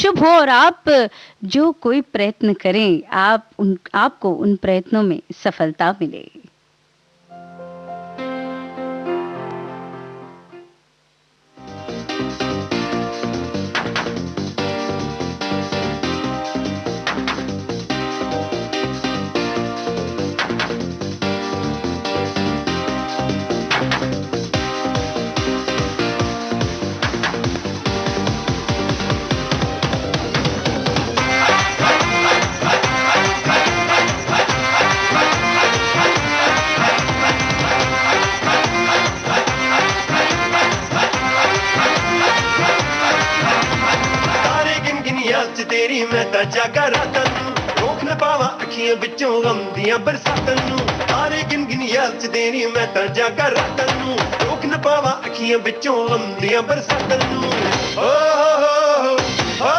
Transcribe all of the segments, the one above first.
शुभ हो और आप जो कोई प्रयत्न करें, आपको उन प्रयत्नों में सफलता मिले। तेरी मैं ता जागा रातां नूं रोक न पावा अखियां विचों गम दियां बरसातां नूं तारे गिन गिन याद च तेरी मैं ता जागा रातां नूं रोक न पावा अखियां विचों गम दियां बरसातां नूं ओ ओ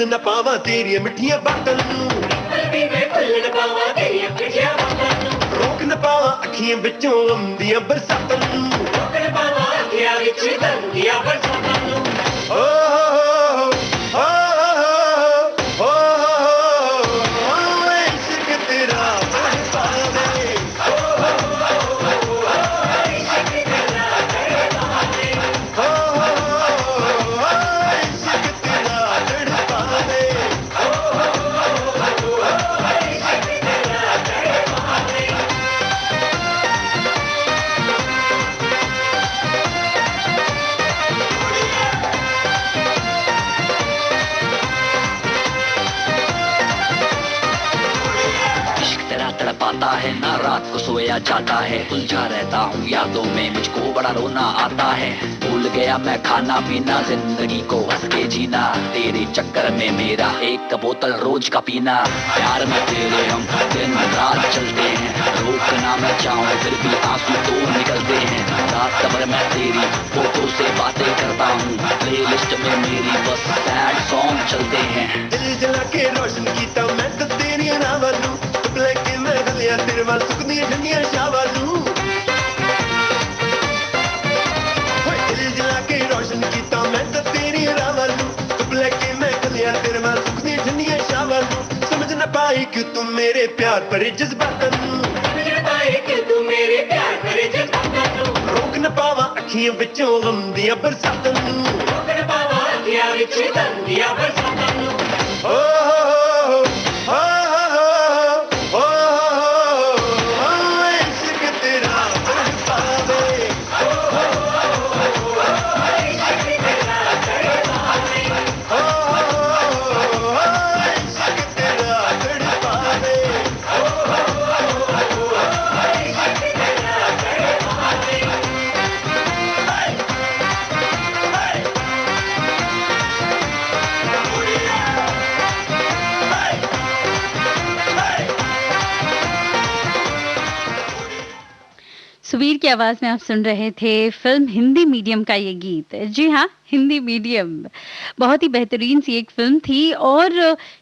न पावा तेरी मिठियां बातां नूं रोक न पावा अखियां विचों गम दियां बरसातां नूं है ना रात को सोया जाता है उलझा रहता हूँ यादों में मुझको बड़ा रोना आता है भूल गया मैं खाना पीना जिंदगी को हंस के जीना तेरे चक्कर में मेरा एक बोतल रोज का पीना प्यार में तेरे हम दिन रात चलते हैं रोकना मैं चाहूँ फिर भी आंसू तो निकलते हैं रात भर मैं तेरी फोटो से बातें करता हूँ प्लेलिस्ट में मेरी बस सैड सॉन्ग चलते हैं दिल जला के रोशन कीता मैं तो तेरी नावालू लेके मैं गलियां तेरे वाल सुकदियां ठंडियां शावालू दिल जला के रोशन कीता मैं तो तेरी रावालू लेके मैं गलियां तेरे वाल सुकदियां ठंडियां शावालू समझ न पाई कि तुम मेरे प्यार भरे जज्बातां नूं रोक न पावा अखियां विचों गम दियां बरसातां नूं ओ सुबीर की आवाज में आप सुन रहे थे फिल्म हिंदी मीडियम का ये गीत। जी हाँ, हिंदी मीडियम बहुत ही बेहतरीन सी एक फिल्म थी और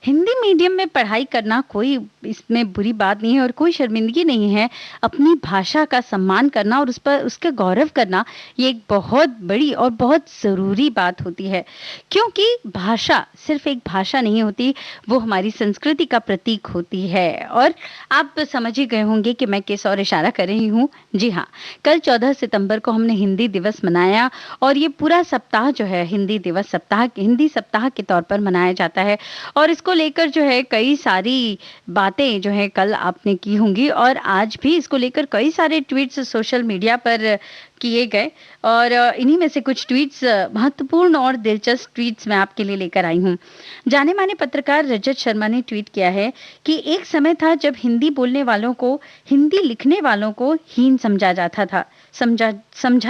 हिंदी मीडियम में पढ़ाई करना कोई इसमें बुरी बात नहीं है और कोई शर्मिंदगी नहीं है। अपनी भाषा का सम्मान करना और उस पर उसका गौरव करना ये एक बहुत बड़ी और बहुत ज़रूरी बात होती है, क्योंकि भाषा सिर्फ एक भाषा नहीं होती, वो हमारी संस्कृति का प्रतीक होती है। और आप समझ ही गए होंगे कि मैं किस और इशारा कर रही हूँ। जी हाँ, कल 14 सितंबर को हमने हिंदी दिवस मनाया और ये पूरा सप्ताह जो है हिंदी सप्ताह के तौर पर मनाया जाता है और इसको लेकर जो है कई सारी बातें जो है कल आपने की होंगी और आज भी इसको लेकर कई सारे ट्वीट्स सोशल मीडिया पर किए गए और इन्हीं में से कुछ ट्वीट्स महत्वपूर्ण और दिलचस्प ट्वीट्स मैं आपके लिए लेकर आई हूँ। जाने माने पत्रकार रजत शर्मा ने ट्वीट किया है कि एक समय था जब हिंदी बोलने वालों को, हिंदी लिखने वालों को हीन समझा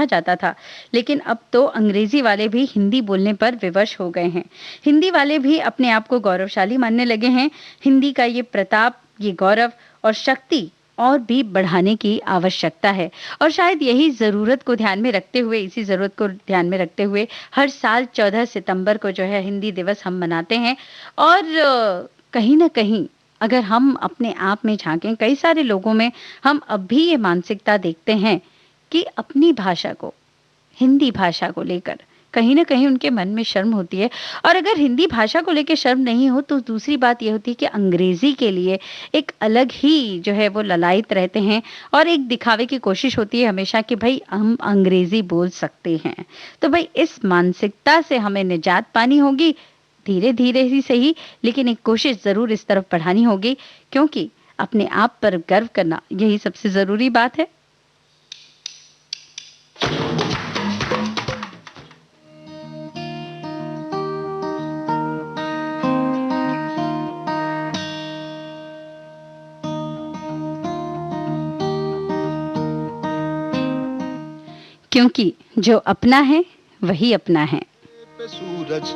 जाता था, लेकिन अब तो अंग्रेजी वाले भी हिंदी बोलने पर विवश हो गए हैं। हिंदी वाले भी अपने आप को गौरवशाली मानने लगे हैं। हिंदी का ये प्रताप, ये गौरव और शक्ति और भी बढ़ाने की आवश्यकता है और शायद यही इसी ज़रूरत को ध्यान में रखते हुए हर साल 14 सितंबर को जो है हिंदी दिवस हम मनाते हैं और कहीं न कहीं अगर हम अपने आप में झांकें, कई सारे लोगों में हम अब भी ये मानसिकता देखते हैं कि अपनी भाषा को, हिंदी भाषा को लेकर कहीं न कहीं उनके मन में शर्म होती है और अगर हिंदी भाषा को लेके शर्म नहीं हो तो दूसरी बात ये होती है कि अंग्रेजी के लिए एक अलग ही जो है वो ललायत रहते हैं और एक दिखावे की कोशिश होती है हमेशा कि भाई हम अंग्रेजी बोल सकते हैं। तो भाई इस मानसिकता से हमें निजात पानी होगी, धीरे-धीरे ही सही, लेकिन एक कोशिश ज़रूर इस तरफ बढ़ानी होगी क्योंकि अपने आप पर गर्व करना यही सबसे ज़रूरी बात है। क्योंकि जो अपना है वही अपना है। पे सूरज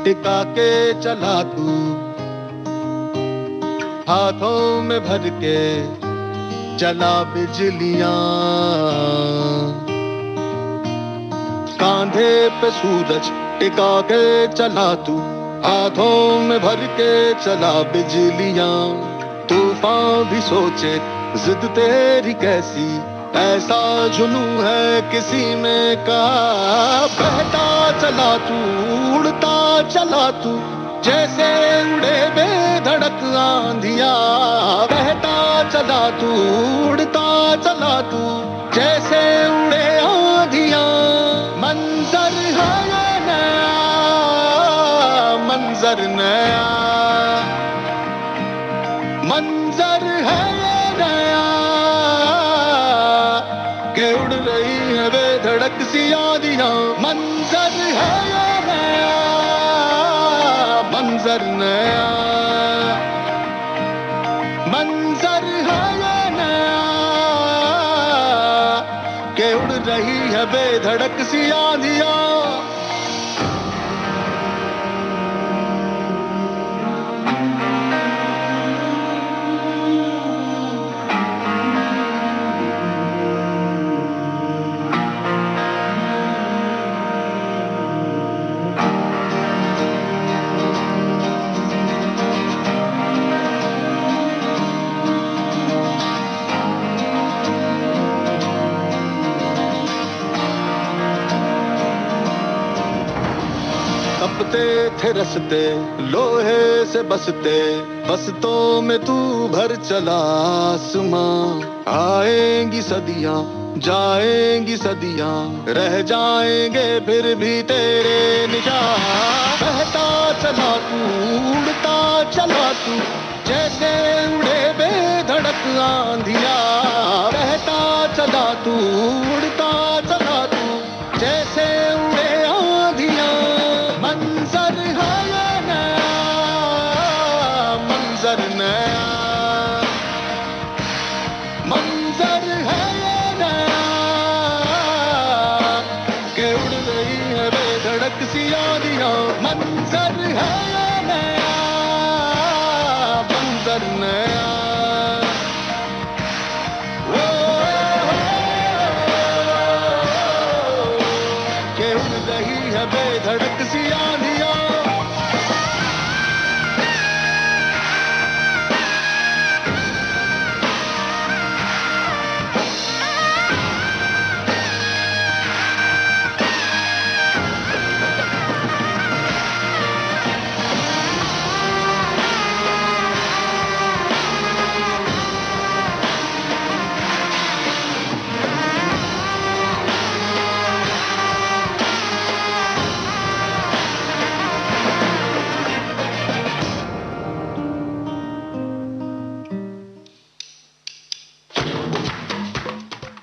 टिका के चला तू, हाथों में भर के चला बिजलियां, कांधे पे सूरज टिका के चला तू, हाथों में भर के चला बिजलियां। तूफान भी सोचे जिद तेरी कैसी, ऐसा जुनू है किसी में कहा। बहता चला तू, उड़ता चला तू, जैसे उड़े बेधड़क आंधिया। बहता चला तू, उड़ता चला तू, जैसे उड़े आंधिया। मंजर है ये नया, मंजर नया, मंजर है ये नया, के उड़ रही है बेधड़क सी आंधियां। मंजर है ये नया, मंजर नया, मंजर है ये नया, के उड़ रही है बेधड़क सी आंधियां। तपते थे रसते लोहे से बसते, बसतों में तू भर चला आसमां। आएंगी सदियां, जाएंगी सदियां, रह जाएंगे फिर भी तेरे निशान। बहता चला तू, उड़ता चला तू, जैसे उड़े बेधड़क आंधिया। बहता चला तू, उड़ता चला तू, जैसे उड़े आंधिया। मंजर है ये नया, मंजर नया, मंजर है ये नया, के उड़ रही है बेधड़क सी आंधियां। मंजर है ये नया, मंजर नया, के उड़ रही है बेधड़क सी आंधियां।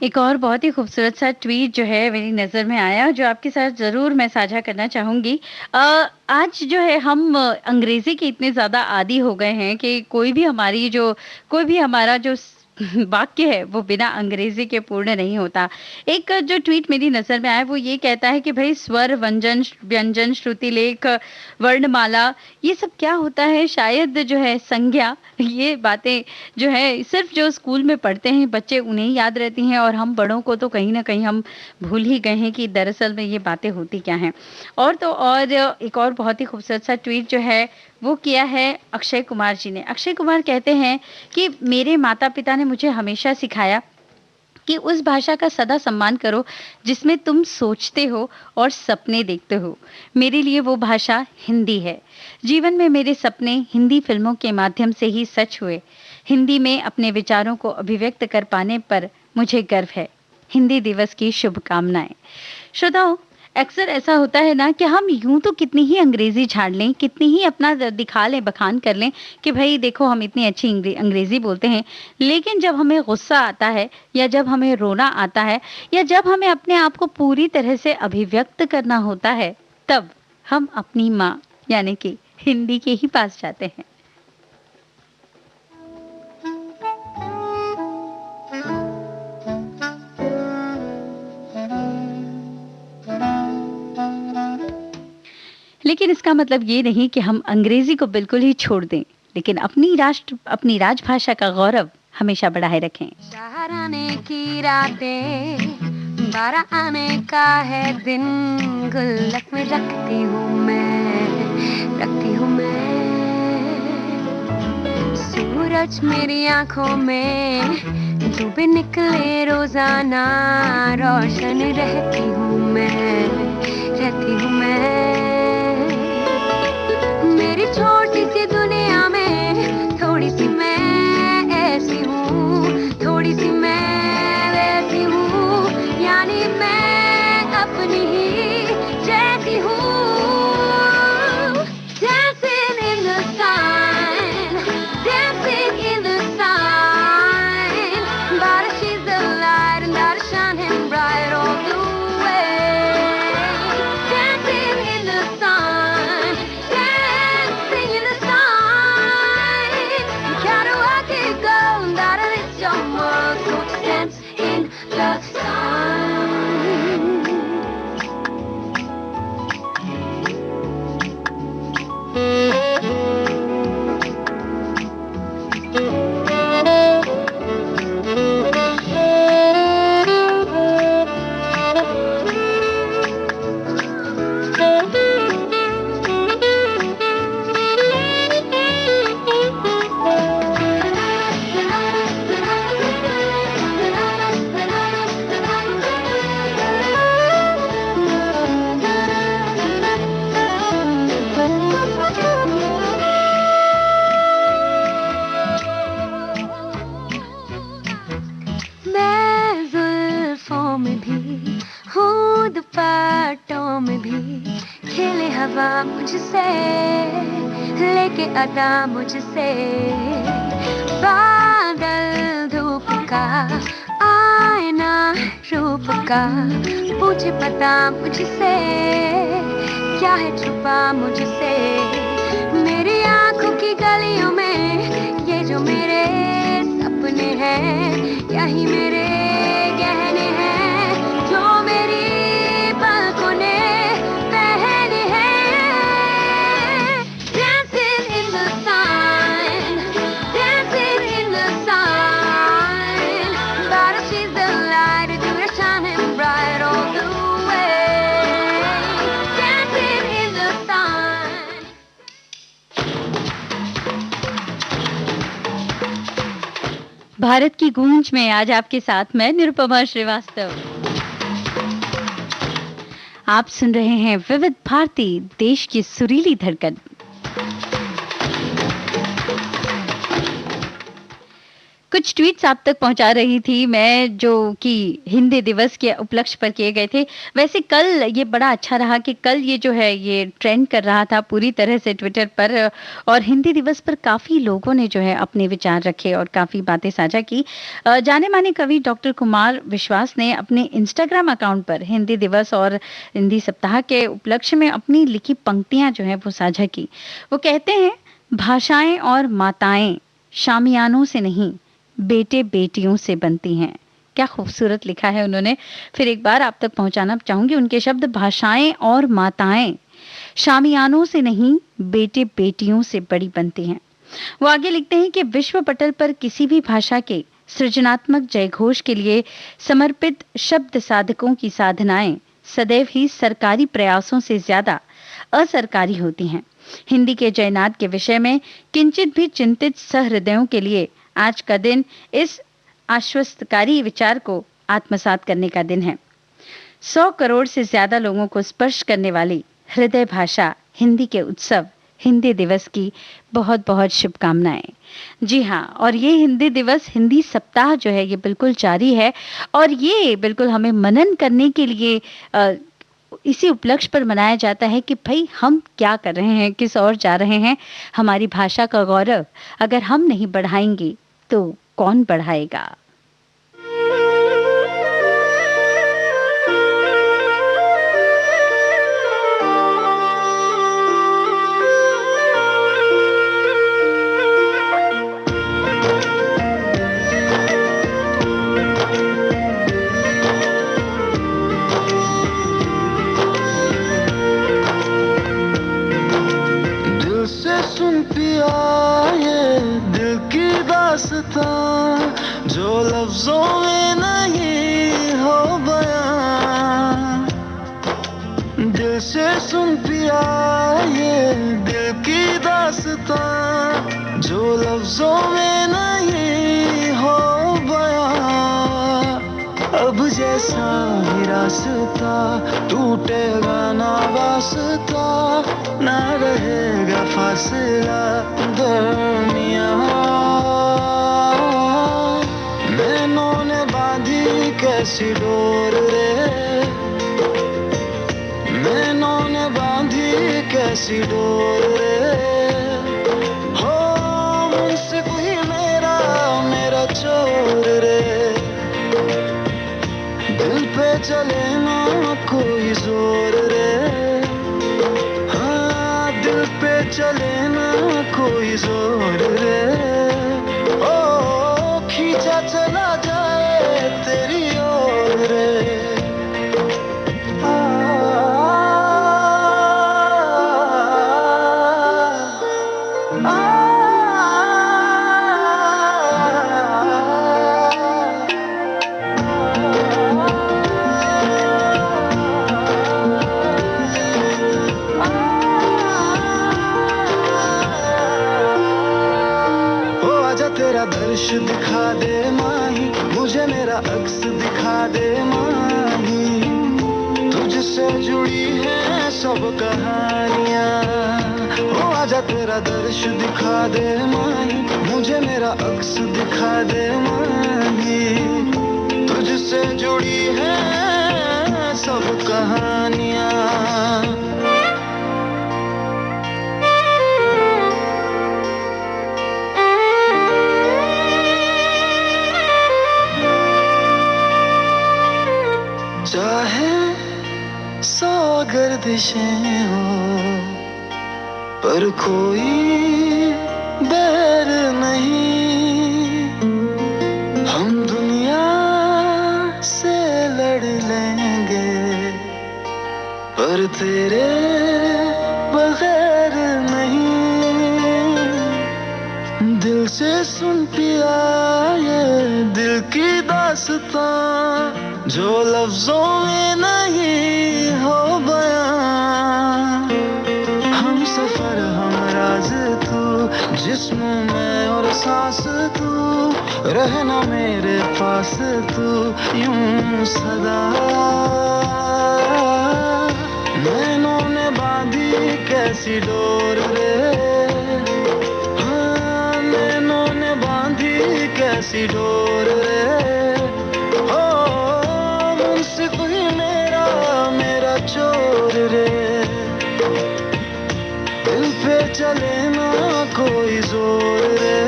एक और बहुत ही खूबसूरत सा ट्वीट जो है मेरी नज़र में आया, जो आपके साथ ज़रूर मैं साझा करना चाहूँगी। आज जो है हम अंग्रेज़ी के इतने ज़्यादा आदी हो गए हैं कि कोई भी हमारा जो वाक्य है वो बिना अंग्रेज़ी के पूर्ण नहीं होता। एक जो ट्वीट मेरी नज़र में आया वो ये कहता है कि भई स्वर, व्यंजन, श्रुतिलेख, वर्णमाला, ये सब क्या होता है? शायद जो है संज्ञा, ये बातें जो है सिर्फ़ जो स्कूल में पढ़ते हैं बच्चे उन्हें ही याद रहती हैं, और हम बड़ों को तो कहीं न कहीं हम भूल ही गए हैं कि दरअसल में ये बातें होती क्या हैं। और तो और एक और बहुत ही खूबसूरत सा ट्वीट जो है वो किया है अक्षय कुमार जी ने। अक्षय कुमार कहते हैं कि मेरे माता-पिता ने मुझे हमेशा सिखाया कि उस भाषा का सदा सम्मान करो जिसमें तुम सोचते हो और सपने देखते हो। मेरे लिए वो भाषा हिंदी है। जीवन में मेरे सपने हिंदी फिल्मों के माध्यम से ही सच हुए। हिंदी में अपने विचारों को अभिव्यक्त कर पाने पर मुझे गर्व है। हिंदी दिवस की शुभकामनाएं। श्रोताओ, अक्सर ऐसा होता है ना कि हम यूं तो कितनी ही अंग्रेजी झाड़ लें, कितनी ही अपना दिखा लें, बखान कर लें कि भाई देखो हम इतनी अच्छी अंग्रेजी बोलते हैं, लेकिन जब हमें गुस्सा आता है या जब हमें रोना आता है या जब हमें अपने आप को पूरी तरह से अभिव्यक्त करना होता है, तब हम अपनी माँ यानी कि हिंदी के ही पास जाते हैं। लेकिन इसका मतलब ये नहीं कि हम अंग्रेजी को बिल्कुल ही छोड़ दें, लेकिन अपनी राजभाषा का गौरव हमेशा बढ़ाए रखें। शहर आने की रातें, 12 आने का है दिन, गुल्लक में रखती हूँ मैं। सूरज मेरी आंखों में डूबे निकले रोजाना, रोशन रहती हूँ मैं। मेरी छोटी सी दुनिया में थोड़ी सी मैं ऐसी हूँ, थोड़ी सी मैं वैसी हूँ, यानी मैं अपनी ही जैसी हूँ। Dancing in the sun, dancing in the sun, but she's the light and that is shining bright all the way. Dancing in the sun, dancing in the sun, you gotta work it, go, that is your world, so just dance in the sun. मैं जुल्फों में भी हूँ, दुपट्टों में भी, खेले हवा मुझसे, लेके अदा मुझसे, बादल धूप का, आईना रूप का, पूछे पता मुझसे, क्या है छुपा मुझसे। मेरी आंखों की गलियों में ये जो मेरे सपने हैं, यही मेरे गहने हैं, जो मेरी पलकों ने पहने हैं। Dancing in the sun, dancing in the sun, but she's the light to the shining bright all the way. Dancing in the sun. Bharat की गूंज में आज आपके साथ मैं निरुपमा श्रीवास्तव। आप सुन रहे हैं विविध भारती, देश की सुरीली धड़कन। कुछ ट्वीट्स आप तक पहुंचा रही थी मैं, जो कि हिंदी दिवस के उपलक्ष्य पर किए गए थे। वैसे कल ये बड़ा अच्छा रहा कि कल ये जो है ये ट्रेंड कर रहा था पूरी तरह से ट्विटर पर, और हिंदी दिवस पर काफ़ी लोगों ने जो है अपने विचार रखे और काफ़ी बातें साझा की। जाने माने कवि डॉक्टर कुमार विश्वास ने अपने इंस्टाग्राम अकाउंट पर हिंदी दिवस और हिंदी सप्ताह के उपलक्ष्य में अपनी लिखी पंक्तियां जो है वो साझा की। वो कहते हैं, भाषाएं और माताएं शामियानों से नहीं, बेटे बेटियों से बनती हैं। क्या खूबसूरत लिखा है उन्होंने। फिर एक बार आप तक पहुंचाना चाहूंगी उनके शब्द, भाषाएं और माताएं शामियानों से नहीं, बेटे बेटियों से बड़ी बनती हैं। वो आगे लिखते हैं कि विश्व पटल पर किसी भी भाषा के सृजनात्मक जयघोष के लिए समर्पित शब्द साधकों की साधनाएं सदैव ही सरकारी प्रयासों से ज्यादा असरकारी होती हैं। हिंदी के जयनाद के विषय में किंचित भी चिंतित सहृदयों के लिए आज का दिन इस आश्वस्तकारी विचार को आत्मसात करने का दिन है। 100 करोड़ से ज्यादा लोगों को स्पर्श करने वाली हृदय भाषा हिंदी के उत्सव हिंदी दिवस की बहुत बहुत शुभकामनाएं। जी हाँ, और ये हिंदी दिवस, हिंदी सप्ताह जो है ये बिल्कुल जारी है, और ये बिल्कुल हमें मनन करने के लिए इसी उपलक्ष्य पर मनाया जाता है कि भाई हम क्या कर रहे हैं, किस ओर जा रहे हैं। हमारी भाषा का गौरव अगर हम नहीं बढ़ाएंगे तो कौन बढ़ाएगा। जो लफ्जों में नहीं हो बयां, दिल से सुन पिया ये दिल की दास्तां, जो लफ्जों में नहीं हो बयां। अब जैसा ही रास्ता टूटेगा ना वास्ता, ना रहेगा फासला दरमियां। नैनों ने बांधी कैसी डोर रे, नैनों ने बांधी कैसी डोर रे। हो मुझसे कोई मेरा मेरा चोर रे, दिल पे चले ना कोई जोर रे। हाँ, दिल पे चले ना कोई जोर रे। खींचा चला जाए तेरी ओर रे। तेरा दर्श दिखा दे माही, मुझे मेरा अक्स दिखा दे माही। तुझसे जुड़ी है सब कहानियाँ, ओ आजा तेरा दर्श दिखा दे माही, मुझे मेरा अक्स दिखा दे माही। तुझसे जुड़ी है सब कहानियाँ। चाहे 100 गर्दिशें हो, पर कोई बैर नहीं। हम दुनिया से लड़ लेंगे, पर तेरे बगैर नहीं। दिल से सुन पिया ये दिल की दास्तां, जो लफ्जों में नहीं हो बयां। हम सफर हम राज तू, जिस्म में और सांस तू, रहना मेरे पास तू यूं सदा। नैनों ने बांधी कैसी डोर रे, हाँ नैनों ने बांधी कैसी ऐसी डोर रे, हो मुंसिफ ही मेरा मेरा चोर रे, दिल पे चले ना कोई जोर रे,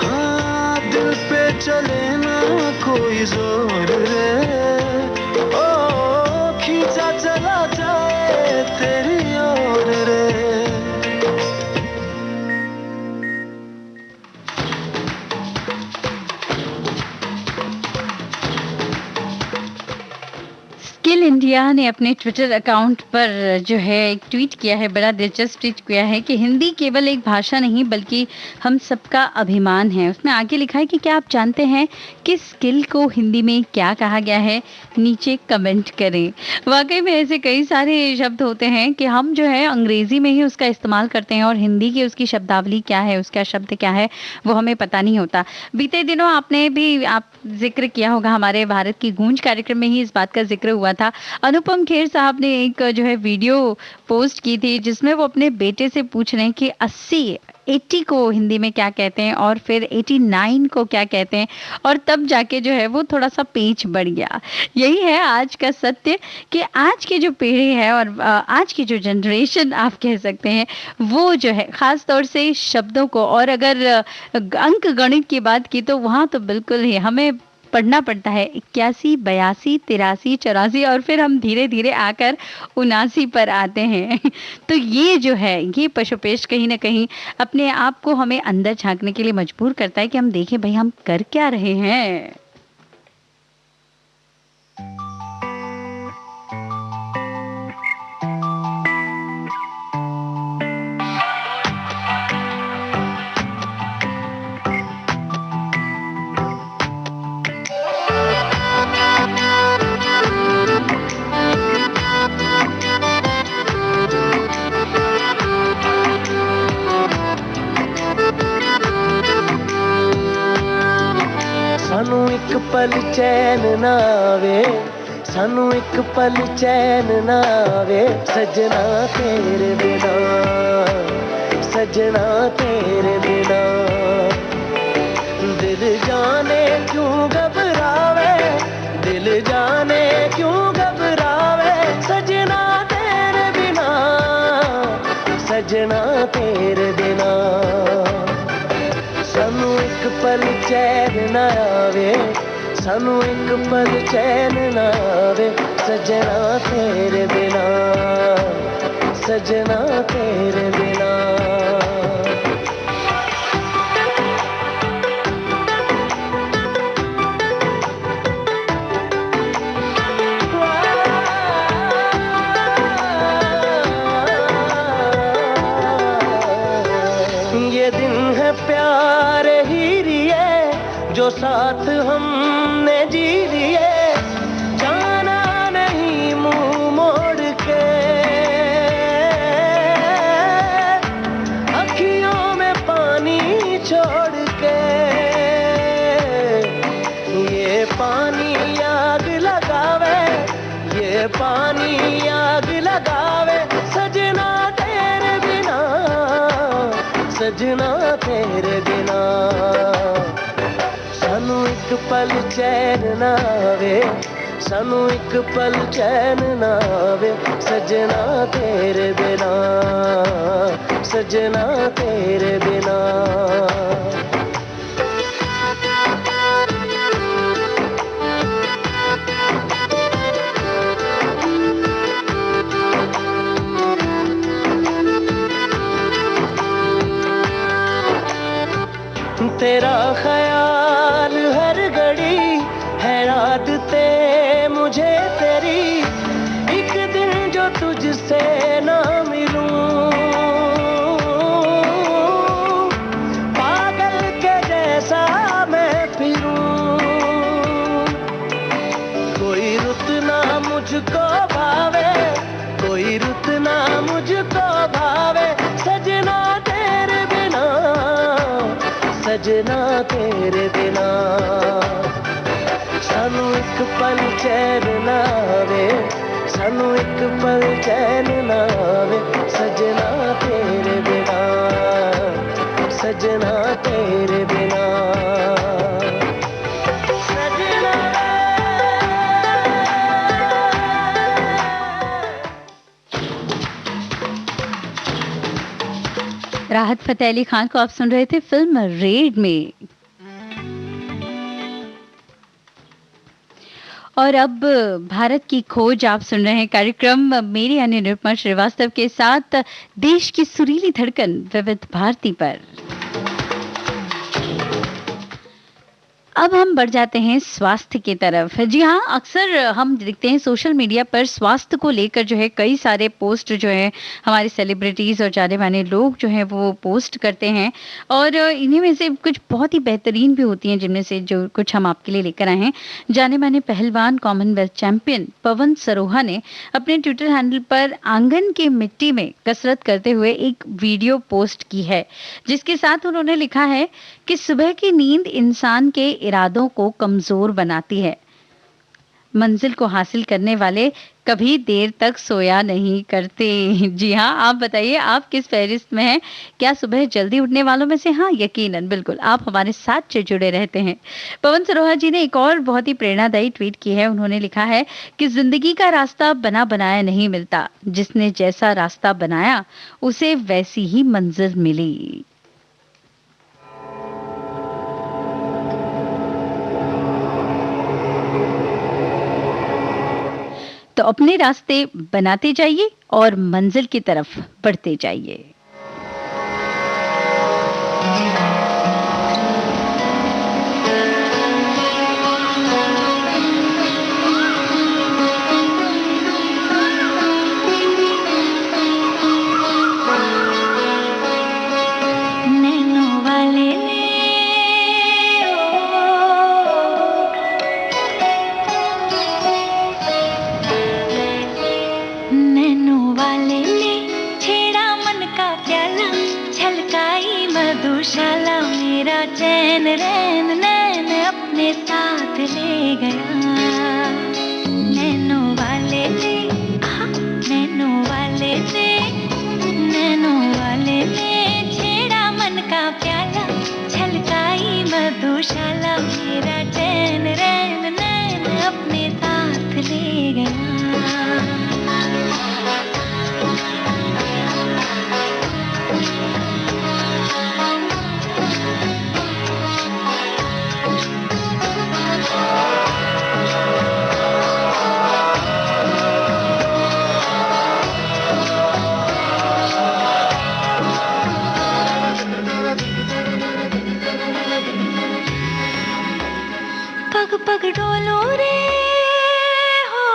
हाँ दिल पे चले ना कोई जोर रे, ओ खींचा चला जाए तेरी ओर रे। स्किल इंडिया ने अपने ट्विटर अकाउंट पर जो है एक ट्वीट किया है, बड़ा दिलचस्प ट्वीट किया है कि हिंदी केवल एक भाषा नहीं बल्कि हम सबका अभिमान है। उसमें आगे लिखा है कि क्या आप जानते हैं कि स्किल को हिंदी में क्या कहा गया है? नीचे कमेंट करें। वाकई में ऐसे कई सारे शब्द होते हैं कि हम जो है अंग्रेजी में ही उसका इस्तेमाल करते हैं और हिंदी की उसकी शब्दावली क्या है, उसका शब्द क्या है, वो हमें पता नहीं होता। बीते दिनों आपने भी आप जिक्र किया होगा, हमारे भारत की गूंज कार्यक्रम में ही इस बात का जिक्र हुआ था। अनुपम खेर साहब ने एक जो है वीडियो पोस्ट की थी जिसमें वो अपने बेटे से पूछ रहे हैं कि 80 को हिंदी में क्या कहते हैं और फिर 89 को क्या कहते हैं, और तब जाके जो है वो थोड़ा सा पेच बढ़ गया। यही है आज का सत्य कि आज की जो पीढ़ी है और आज की जो जनरेशन आप कह सकते हैं, वो जो है खास तौर से शब्दों को, और अगर अंक गणित की बात की तो वहाँ तो बिल्कुल ही हमें पढ़ना पड़ता है 81, 82, 83, 84 और फिर हम धीरे धीरे आकर 79 पर आते हैं। तो ये जो है ये पशुपेश कहीं ना कहीं अपने आप को हमें अंदर झांकने के लिए मजबूर करता है कि हम देखें भाई हम कर क्या रहे हैं। सानू एक पल चैन ना आवे, सानू एक पल चैन ना आवे, सजना तेरे बिना, सजना तेरे बिना, दिल जाने क्यों घबरावे, दिल जाने क्यों घबरावे, सजना तेरे बिना, सजना तेरे बिना, सानू एक पल चैन ना आवे, सानू एक पल चैन ना आवे, सजना तेरे बिना, सजना तेरे बिना। ये दिन है प्यार ही रिए जो साथ हमने जी लिए, जाना नहीं मुंह मोड़ के, अखियों में पानी छोड़ के, ये पानी आग लगावे, ये पानी आग लगावे, सजना तेरे बिना, सजना तेरे बिना, सानू एक पल चैन ना आवे, सानू एक पल चैन ना आवे, सजना तेरे बिना, सजना तेरे बिना। तेरा ख्याल हर घड़ी है आदते मुझे तेरी, एक दिन जो तुझसे ना मिलूं, पागल के जैसा मैं फिरूं, कोई रुत ना मुझको भावे, कोई रुत ना मुझको भावे, सजना तेरे बिना, सजना तेरे बिना, सानू एक पल चैन ना आवे, सानू एक पल चैन ना आवे, सजना तेरे बिना, सजना तेरे बिना। राहत फतेह अली खान को आप सुन रहे थे फिल्म रेड में। और अब भारत की खोज आप सुन रहे हैं कार्यक्रम मेरी यानी निरुपमा श्रीवास्तव के साथ देश की सुरीली धड़कन विविध भारती पर। अब हम बढ़ जाते हैं स्वास्थ्य की तरफ। जी हाँ, अक्सर हम देखते हैं सोशल मीडिया पर स्वास्थ्य को लेकर जो है कई सारे पोस्ट जो है हमारे सेलिब्रिटीज और जाने माने लोग जो है वो पोस्ट करते हैं, और इन्हीं में से कुछ बहुत ही बेहतरीन भी होती हैं, जिनमें से जो कुछ हम आपके लिए लेकर आए हैं। जाने माने पहलवान कॉमनवेल्थ चैंपियन पवन सरोहा ने अपने ट्विटर हैंडल पर आंगन की मिट्टी में कसरत करते हुए एक वीडियो पोस्ट की है, जिसके साथ उन्होंने लिखा है कि सुबह की नींद इंसान के इरादों को कमजोर बनाती है। मंजिल को हासिल करने वाले कभी देर तक सोया नहीं करते। जी हाँ, आप बताइए आप किस फहरिस्त में हैं? क्या सुबह जल्दी उठने वालों में से? हाँ, यकीनन, बिल्कुल, आप हमारे साथ जो जुड़े रहते हैं। पवन सरोहा जी ने एक और बहुत ही प्रेरणादायी ट्वीट की है। उन्होंने लिखा है कि जिंदगी का रास्ता बना बनाया नहीं मिलता, जिसने जैसा रास्ता बनाया उसे वैसी ही मंजिल मिली। तो अपने रास्ते बनाते जाइए और मंजिल की तरफ बढ़ते जाइए। मधुशाला मेरा चैन रैन नैन अपने साथ ले गया। नैनों वाले ने, नैनों वाले ने, नैनों वाले ने छेड़ा मन का प्याला, छलकाई मधुशाला मेरा चैन रैन नैन अपने साथ ले गया। पग पग डोलो रे हो,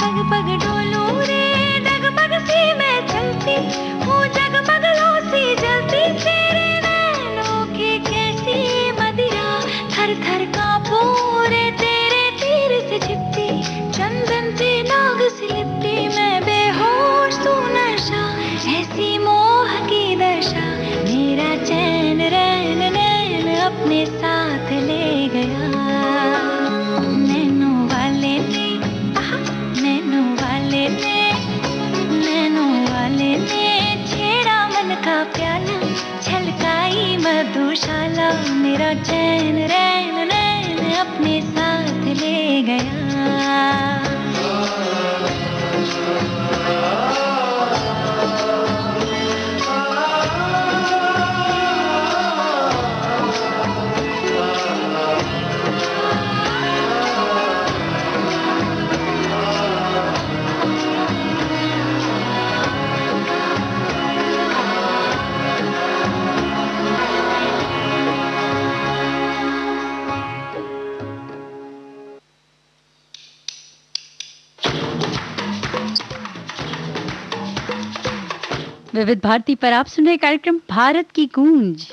पग पग डोलो रे, डगमग सी मैं चलती हूँ, जगमग लो सी जलती तेरे नैनों की कैसी मदिरा, थर थर कांपूं रे तेरे तीर से छिपती, चंदन से नाग से लिपटी मैं बेहोश तू नशा, ऐसी मोह की दशा मेरा चैन रैन नैन अपने साथ ले गया। नैनों वाले ने, नैनों वाले ने, नैनों वाले ने छेड़ा मन का प्याला, छलकाई मधुशाला मेरा चैन रैन नैन अपने साथ ले गया। विविध भारती पर आप सुन रहे कार्यक्रम भारत की गूंज।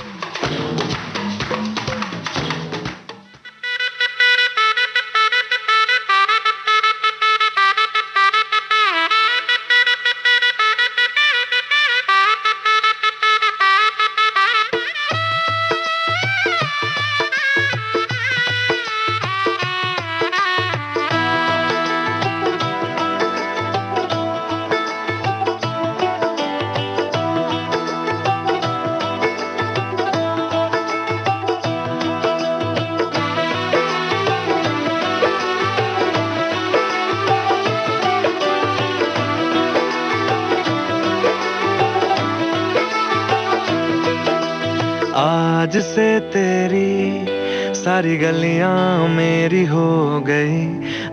आज से तेरी सारी गलियां मेरी हो गई,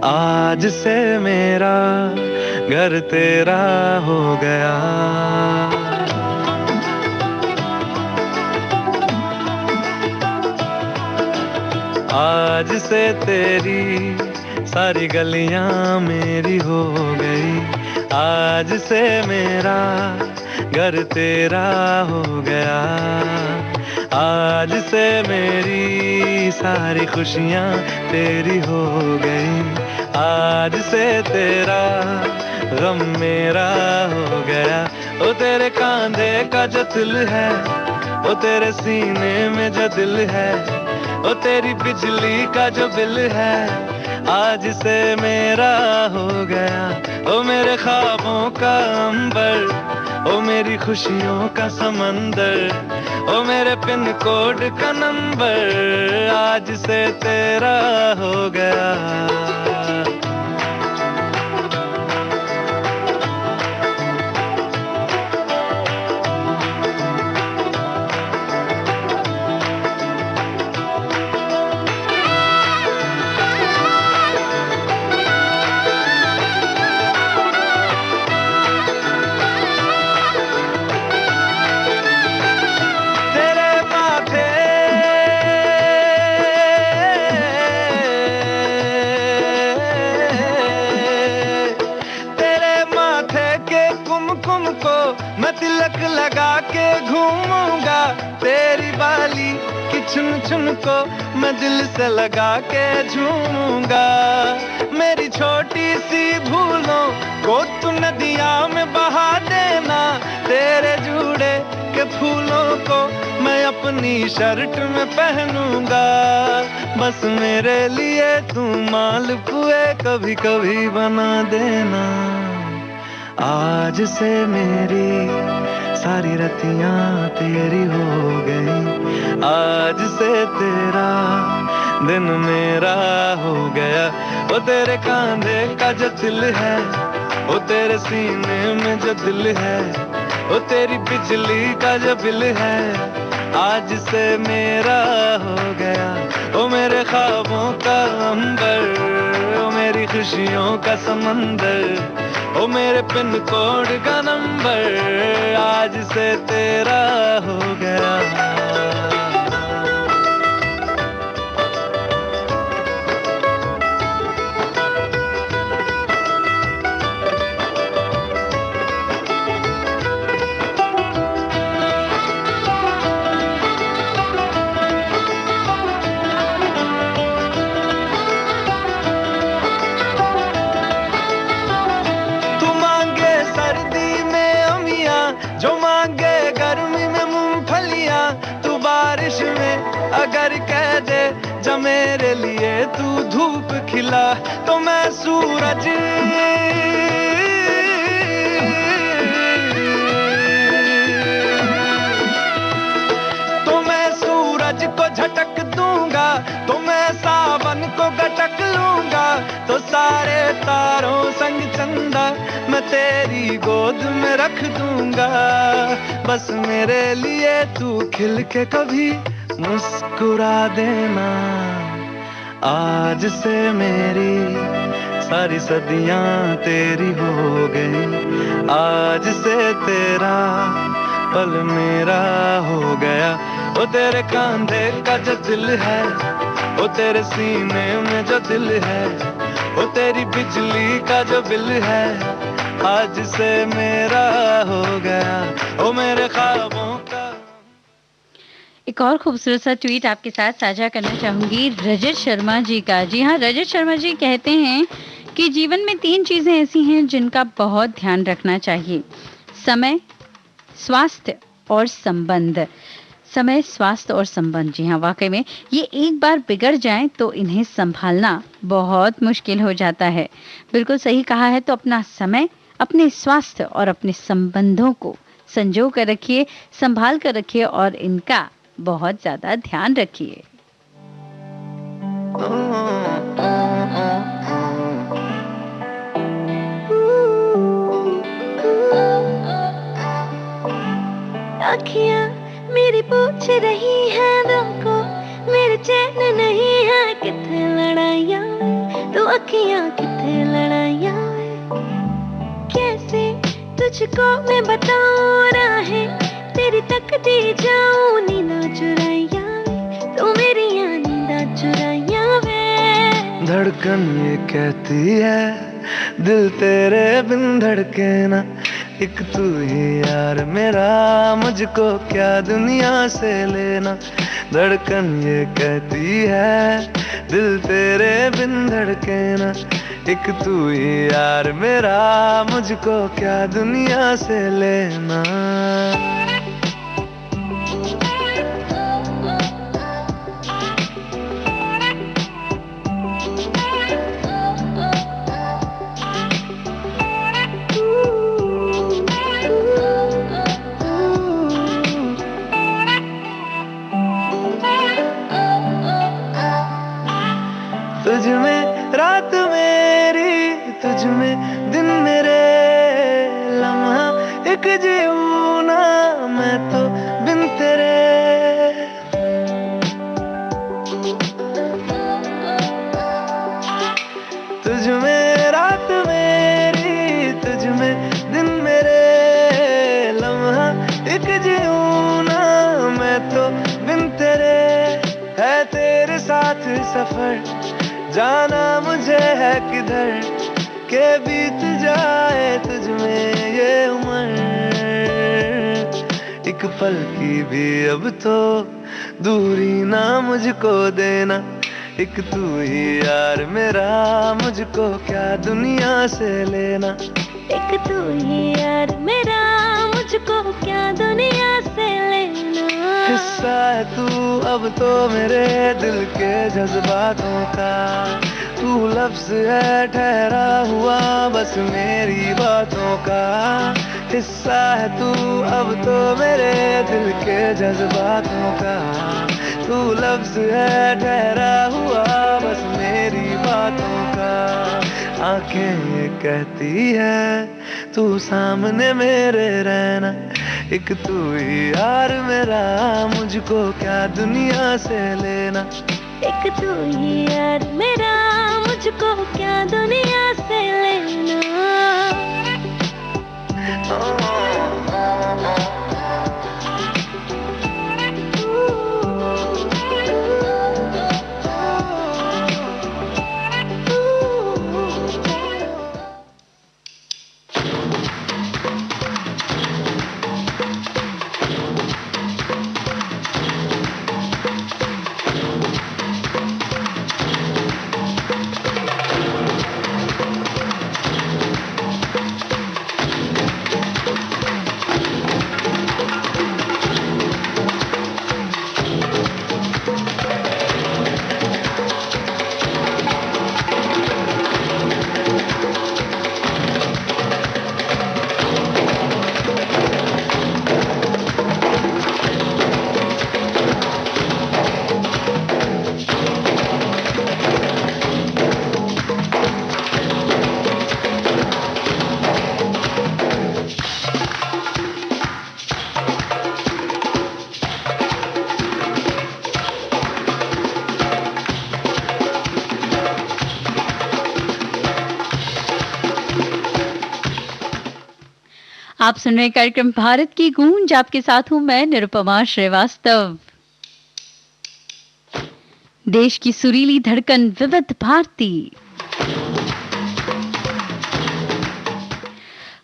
आज से मेरा घर तेरा हो गया। आज से तेरी सारी गलियां मेरी हो गई, आज से मेरा घर तेरा हो गया। आज से मेरी सारी खुशियां तेरी हो गई, आज से तेरा गम मेरा हो गया। ओ तेरे कांधे का जो दिल है, ओ तेरे सीने में जो दिल है, ओ तेरी बिजली का जो बिल है, आज से मेरा हो गया। ओ मेरे ख्वाबों का अंबर, ओ मेरी खुशियों का समंदर, ओ मेरे पिन कोड का नंबर, आज से तेरा हो गया। लगा के घूमूंगा, तेरी बाली की चुन चुन को मैं दिल से लगा के झूमूंगा। मेरी छोटी सी भूलों को तू नदिया में बहा देना, तेरे जूड़े के फूलों को मैं अपनी शर्ट में पहनूंगा। बस मेरे लिए तू मालपुए कभी कभी बना देना। आज से मेरी सारी रतियां तेरी हो गई, आज से तेरा दिन मेरा हो गया। वो तेरे कांधे का जो दिल है, वो तेरे सीने में जो दिल है, वो तेरी बिजली का जो बिल है, आज से मेरा हो गया। वो मेरे ख्वाबों का अंबर, वो मेरी खुशियों का समंदर, ओ मेरे पिन कोड का नंबर, आज से तेरा हो गया। जो मांगे गर्मी में मूंगफलियां, तू बारिश में अगर कह दे जा मेरे लिए तू धूप खिला, तो मैं सूरज को झटक दूंगा, तो मैं सावन को गटक लूंगा, तो सारे तारों संग चंदा मैं तेरी गोद में रख दूंगा। बस मेरे लिए तू खिल के कभी मुस्कुरा देना। आज से मेरी सारी सदियां तेरी हो गई, आज से तेरा पल मेरा हो गया। वो तेरे कांधे का जो दिल है, वो तेरे सीने में जो दिल है, वो तेरी बिजली का जो बिल है, आज से मेरा हो गया। वो मेरे ख्वाबों का। एक और खूबसूरत सा ट्वीट आपके साथ साझा करना चाहूंगी रजत शर्मा जी का। जी हाँ, रजत शर्मा जी कहते हैं कि जीवन में 3 चीजें ऐसी हैं जिनका बहुत ध्यान रखना चाहिए: समय, स्वास्थ्य और संबंध। समय, स्वास्थ्य और संबंध। जी हाँ, वाकई में ये एक बार बिगड़ जाएं तो इन्हें संभालना बहुत मुश्किल हो जाता है। बिल्कुल सही कहा है। तो अपना समय, अपने स्वास्थ्य और अपने संबंधों को संजो कर रखिए, संभाल कर रखिए और इनका बहुत ज्यादा ध्यान रखिए। अखियाँ मेरी पूछ रही हैं चैन नहीं है किथे लड़ाइयां तू अखियां किथे लड़ाइयां कैसे तुझको मैं बताऊं राहें तेरी तकती जाऊं नींदा चुराइयां तू मेरी नींदा चुराइयां वे धड़कन ये कहती है दिल तेरे बिन धड़के ना एक तू ही यार मेरा मुझको क्या दुनिया से लेना धड़कन ये कहती है दिल तेरे बिन धड़के ना एक तू ही यार मेरा मुझको क्या दुनिया से लेना तुझ में रात मेरी तुझ में दिन मेरे लम्हा एक जीऊं ना मैं तो बिन तेरे तुझ में रात मेरी तुझ में दिन मेरे लम्हा एक जीऊं ना मैं तो बिन तेरे है तेरे साथ सफर जाना मुझे है किधर के बीत जाए तुझ में ये उम्र एक पल की भी अब तो दूरी ना मुझको देना एक तू ही यार मेरा मुझको क्या दुनिया से लेना एक तू ही यार मेरा मुझको क्या दुनिया से लेना हिस्सा है तू अब तो मेरे दिल के जज्बातों का तू लफ्ज है ठहरा हुआ बस मेरी बातों का हिस्सा है तू अब तो मेरे दिल के जज्बातों का तू लफ्ज है ठहरा हुआ बस मेरी बातों का आंखें ये कहती है तू सामने मेरे रहना एक तू ही यार मेरा मुझको क्या दुनिया से लेना एक तू ही यार मेरा मुझको क्या दुनिया से लेना आप सुन रहे कार्यक्रम भारत की गूंज, आपके साथ हूं मैं निरुपमा श्रीवास्तव। देश की सुरीली धड़कन विविध भारती।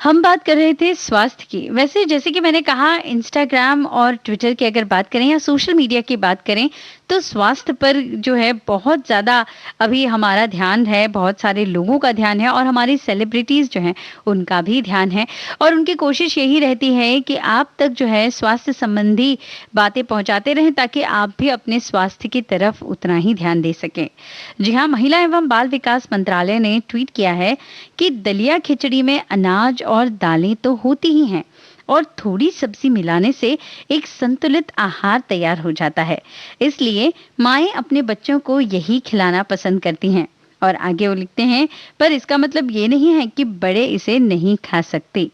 हम बात कर रहे थे स्वास्थ्य की। वैसे जैसे कि मैंने कहा, इंस्टाग्राम और ट्विटर की अगर बात करें या सोशल मीडिया की बात करें तो स्वास्थ्य पर जो है बहुत ज़्यादा अभी हमारा ध्यान है, बहुत सारे लोगों का ध्यान है और हमारी सेलिब्रिटीज़ जो हैं उनका भी ध्यान है। और उनकी कोशिश यही रहती है कि आप तक जो है स्वास्थ्य संबंधी बातें पहुंचाते रहें ताकि आप भी अपने स्वास्थ्य की तरफ उतना ही ध्यान दे सकें। जी हाँ, महिला एवं बाल विकास मंत्रालय ने ट्वीट किया है कि दलिया खिचड़ी में अनाज और दालें तो होती ही हैं और थोड़ी सब्जी मिलाने से एक संतुलित आहार तैयार हो जाता है। इसलिए माएं अपने बच्चों को यही खिलाना पसंद करती हैं और आगे वो लिखते हैं, पर इसका मतलब ये नहीं है कि बड़े इसे नहीं खा सकते।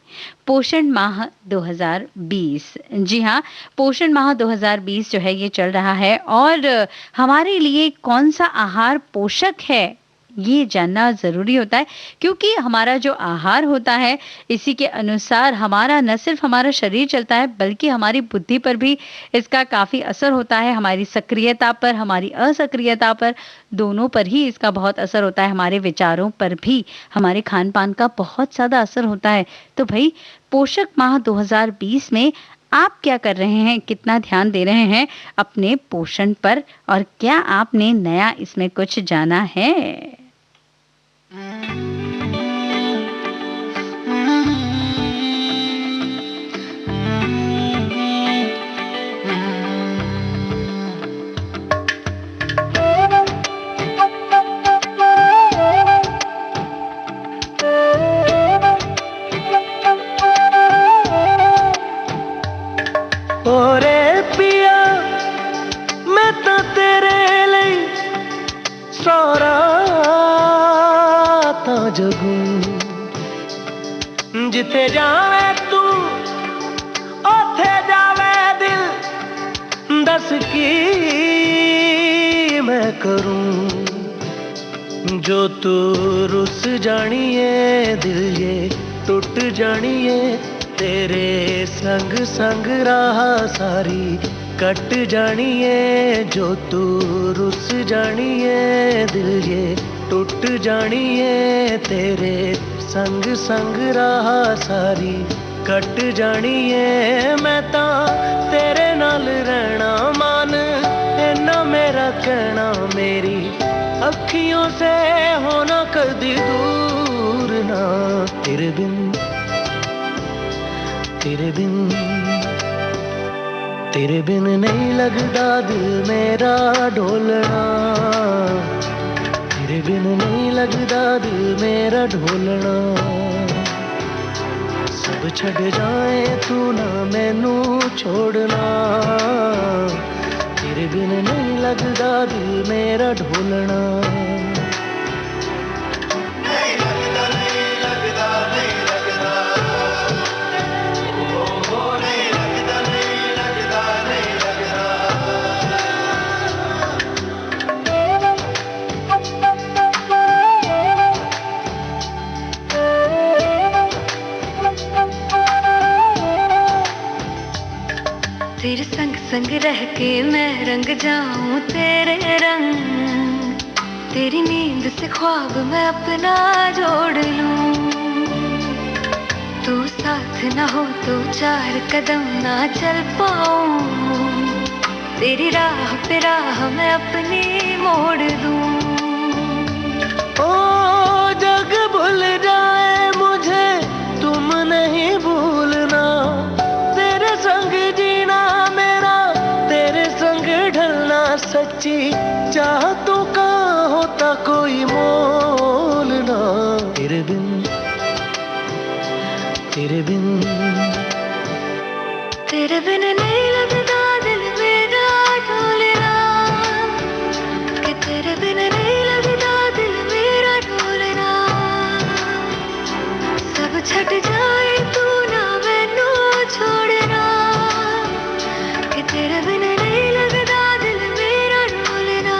पोषण माह 2020, जी हाँ, पोषण माह 2020 जो है ये चल रहा है और हमारे लिए कौन सा आहार पोषक है ये जानना ज़रूरी होता है, क्योंकि हमारा जो आहार होता है इसी के अनुसार हमारा न सिर्फ हमारा शरीर चलता है बल्कि हमारी बुद्धि पर भी इसका काफ़ी असर होता है, हमारी सक्रियता पर, हमारी असक्रियता पर, दोनों पर ही इसका बहुत असर होता है, हमारे विचारों पर भी हमारे खान-पान का बहुत ज़्यादा असर होता है। तो भई पोषक माह 2020 में आप क्या कर रहे हैं? कितना ध्यान दे रहे हैं अपने पोषण पर और क्या आपने नया इसमें कुछ जाना है? ओरे पिया मैं तो तेरे ਲਈ ਸਾਰਾ ਤਾਂ ਜਗੂੰ ਜਿੱਥੇ ਜਾਵੇਂ ਤੂੰ ਉੱਥੇ ਜਾਵੇ ਦਿਲ ਦੱਸ ਕੀ ਮੈਂ ਕਰੂੰ जो तू रुस जानिए दिल ये टूट जानिए तेरे संग संग राह सारी कट जानिए जो तू रुस जानिए दिल ये टूट जानिए तेरे संग संग राह सारी कट जानिए मैं ता तेरे नाल रहना मान इन्ना मेरा कहना मेरी अखियों से होना कदी दूर ना तेरे बिन नहीं लगदा दिल मेरा ढोलना तेरे बिन नहीं लगदा दिल मेरा ढोलना सब छड़ जाए तू ना मैनू छोड़ना तेरे बिन नहीं लगदा दिल मेरा ढोलना नहीं लगदा नहीं लगदा नहीं लगदा ओ नहीं लगदा नहीं लगदा नहीं लगदा तेरे संग संग रह के मैं रंग जाऊं तेरे रंग तेरी नींद से ख्वाब मैं अपना जोड़ लूं तू साथ ना हो तो चार कदम ना चल पाऊं तेरी राह पे राह मैं अपनी मोड़ दूं ओ जग भूल जाए मुझे तुम नहीं भूलना तेरे संग जीना मेरा तेरे संग ढलना सच्ची चाहतों का होता कोई मोल ना तेरे बिन नहीं लगदा दिल मेरा ढोलना कि तेरे बिन नहीं लगदा दिल मेरा ढोलना सब छट जाए तू ना मैनू छोड़ना कि तेरे बिन नहीं लगदा दिल मेरा ढोलना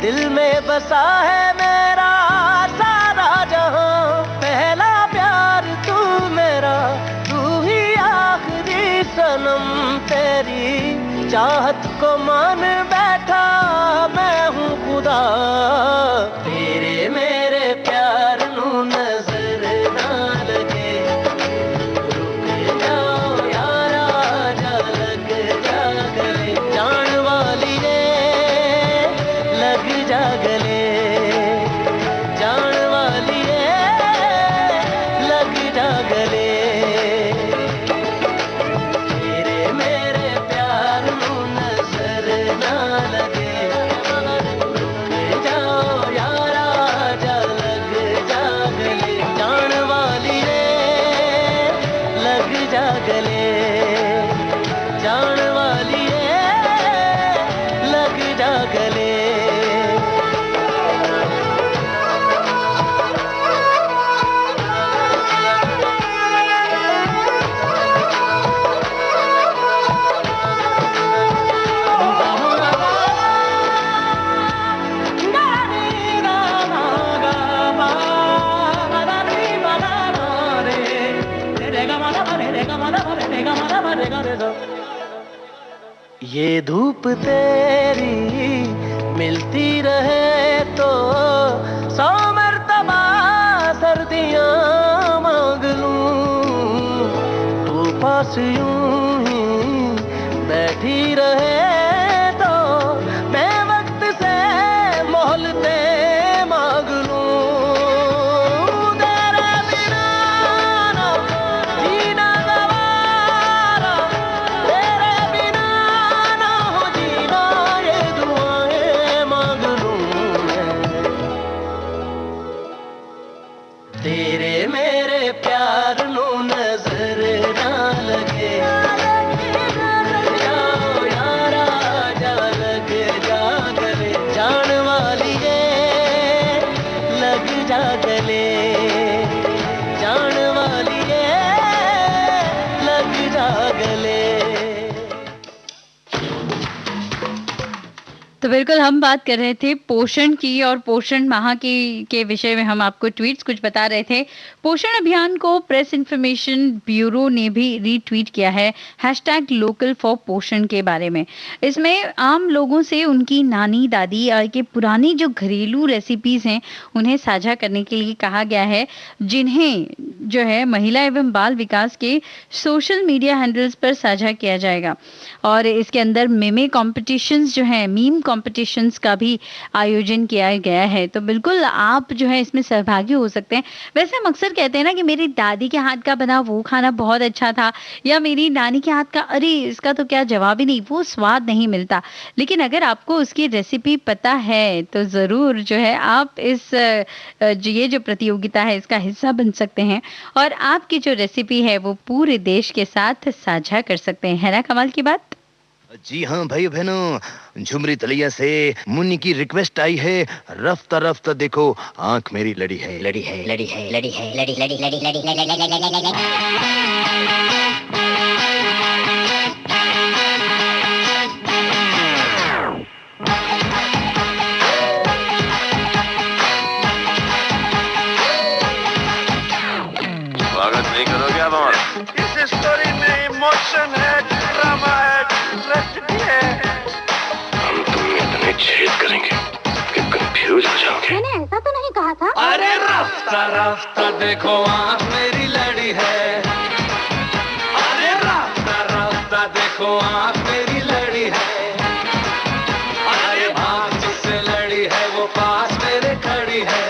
दिल में बसा है मेरा सारा जहां, पहला प्यार तू मेरा, तू ही आखिरी सनम, तेरी चाहत को मान बैठा मैं हूँ खुदा, तेरे मेरे प्यार नू नजर ना लगे, रुक जाओ यारा जा लग जा गले, जान वाली रे लग जा गले, जान वाली रे लग जा गले, तेरे मेरे प्यार नू नजर ना लगे, रुक जाओ यारा जा लग जा गले, जान वाली रे लग जा गले, जान वाली रे लग जा गले। ये धूप तेरी मिलती रहे तो 100 मर्तबा सर्दियाँ मांग लूं, तू पास यूं ही बैठी रहे तो मैं वक्त से मोहलते मांग लूं, तेरे बिना ना जीना गवारा, तेरे बिना ना हो जीना, ये दुआएं मांग लूं मैं, तेरे मेरे प्यार नू नजर ना लगे, जाओ यारा जा लग जा गले, जान वाली रे लग जा गले, जान वाली रे लग जा गले। तो बिल्कुल हम बात कर रहे थे पोषण की और पोषण माह की के विषय में हम आपको ट्वीट्स कुछ बता रहे थे। पोषण अभियान को प्रेस इन्फॉर्मेशन ब्यूरो ने भी रीट्वीट किया है #लोकल फॉर पोषण के बारे में। इसमें आम लोगों से उनकी नानी दादी के पुरानी जो घरेलू रेसिपीज हैं उन्हें साझा करने के लिए कहा गया है, जिन्हें जो है महिला एवं बाल विकास के सोशल मीडिया हैंडल्स पर साझा किया जाएगा। और इसके अंदर मेमे कॉम्पिटिशन्स जो है, मीम कॉम्पिटिशन्स का भी आयोजन किया गया है। तो बिल्कुल आप जो है इसमें सहभागी हो सकते हैं। वैसे हम अक्सर कहते हैं ना कि मेरी दादी के हाथ का बना वो खाना बहुत अच्छा था, या मेरी नानी के हाथ का अरे इसका तो क्या जवाब ही नहीं, वो स्वाद नहीं मिलता। लेकिन अगर आपको उसकी रेसिपी पता है तो ज़रूर जो है आप इस ये जो प्रतियोगिता है इसका हिस्सा बन सकते हैं और आपकी जो रेसिपी है वो पूरे देश के साथ साझा कर सकते हैं। है ना कमाल की बात? जी हाँ भाई बहनों, झुमरी तलिया से मुन्नी की रिक्वेस्ट आई है, रफ्ता रफ्ता देखो आंख मेरी लड़ी है, लड़ी है, लड़ी है, लड़ी है, लड़ी लड़ी लड़ी लड़ी लड़ी स्वागत नहीं करोगे आप हमारा? इस स्टोरी में इमोशन है, ड्रामा है, ट्रेजेडी है। हम तुम्हें इतने छेद करेंगे कि कंफ्यूज हो जाओगे। मैंने ऐसा तो नहीं कहा था। अरे रास्ता रास्ता देखो आँख मेरी लड़ी है, अरे रास्ता रास्ता देखो आँख मेरी लड़ी है, अरे आँख जिससे लड़ी है वो पास मेरे खड़ी है,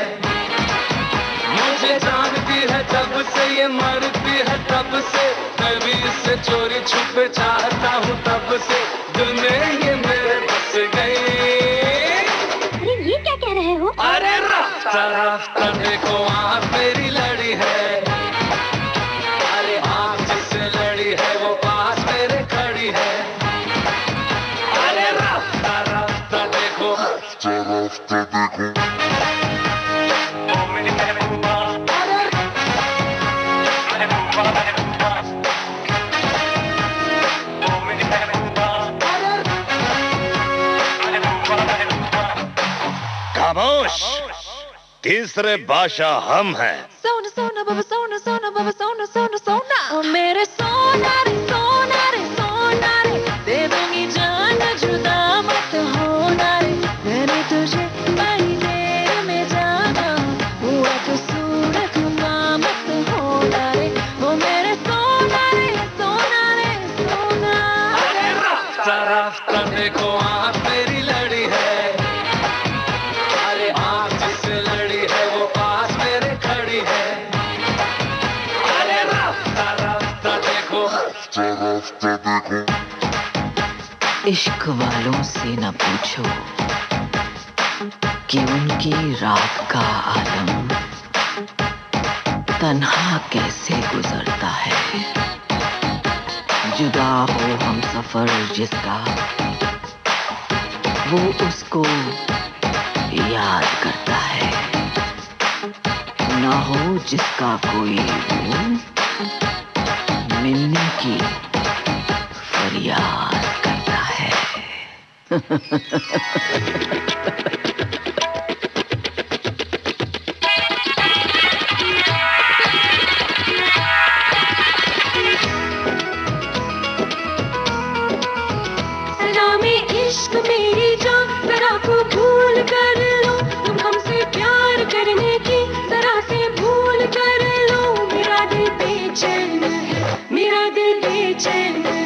मुझे जानती है जब से ये मरती है तब से, कभी इससे चोरी छुपे चाहता हूँ तब से, दिल में ये मेरे बस गई। अरे ये क्या कह रहे हो? अरे रास्ता रास्ता देखो आँख मेरी लड़ी है, अरे आँख जिससे लड़ी है वो पास मेरे खड़ी है, अरे रास्ता रास्ता देखो, रास्ता रास्ता देखो, ओ मेरी महबूबा, महबूबा महबूबा, ओ मेरी महबूबा, महबूबा महबूबा। खामोश, तीसरे बादशाह हम हैं। सोना सोना बाबा सोना सोना बाबा सोना सोना सोना ओ मेरे सोना रे सोना रे सोना रे दे दूंगी जान जुदा मत होना रे मैंने तुझे बड़ी देर में जाना हुआ तो सूरत का मत होना रे ओ मेरे सोना रे सोना रे सोना। अरे रास्ता रास्ता देखो आँख मेरी लड़ी है, अरे आँख जिससे लड़ी है वो पास मेरे खड़ी है। अरे रास्ता रास्ता देखो, इश्क वालों से न पूछो कि उनकी रात का आलम तन्हा कैसे गुजरता है। जुदा हो हम सफर जिसका, वो उसको याद करता है। ना हो जिसका कोई वो मिलने की फरियाद करता है। सलामे इश्क मेरी जान जरा को भूल कर लो तुम हमसे प्यार करने की जरा से भूल कर लो। मेरा दिल बेचैन है मेरा दिल बेचैन है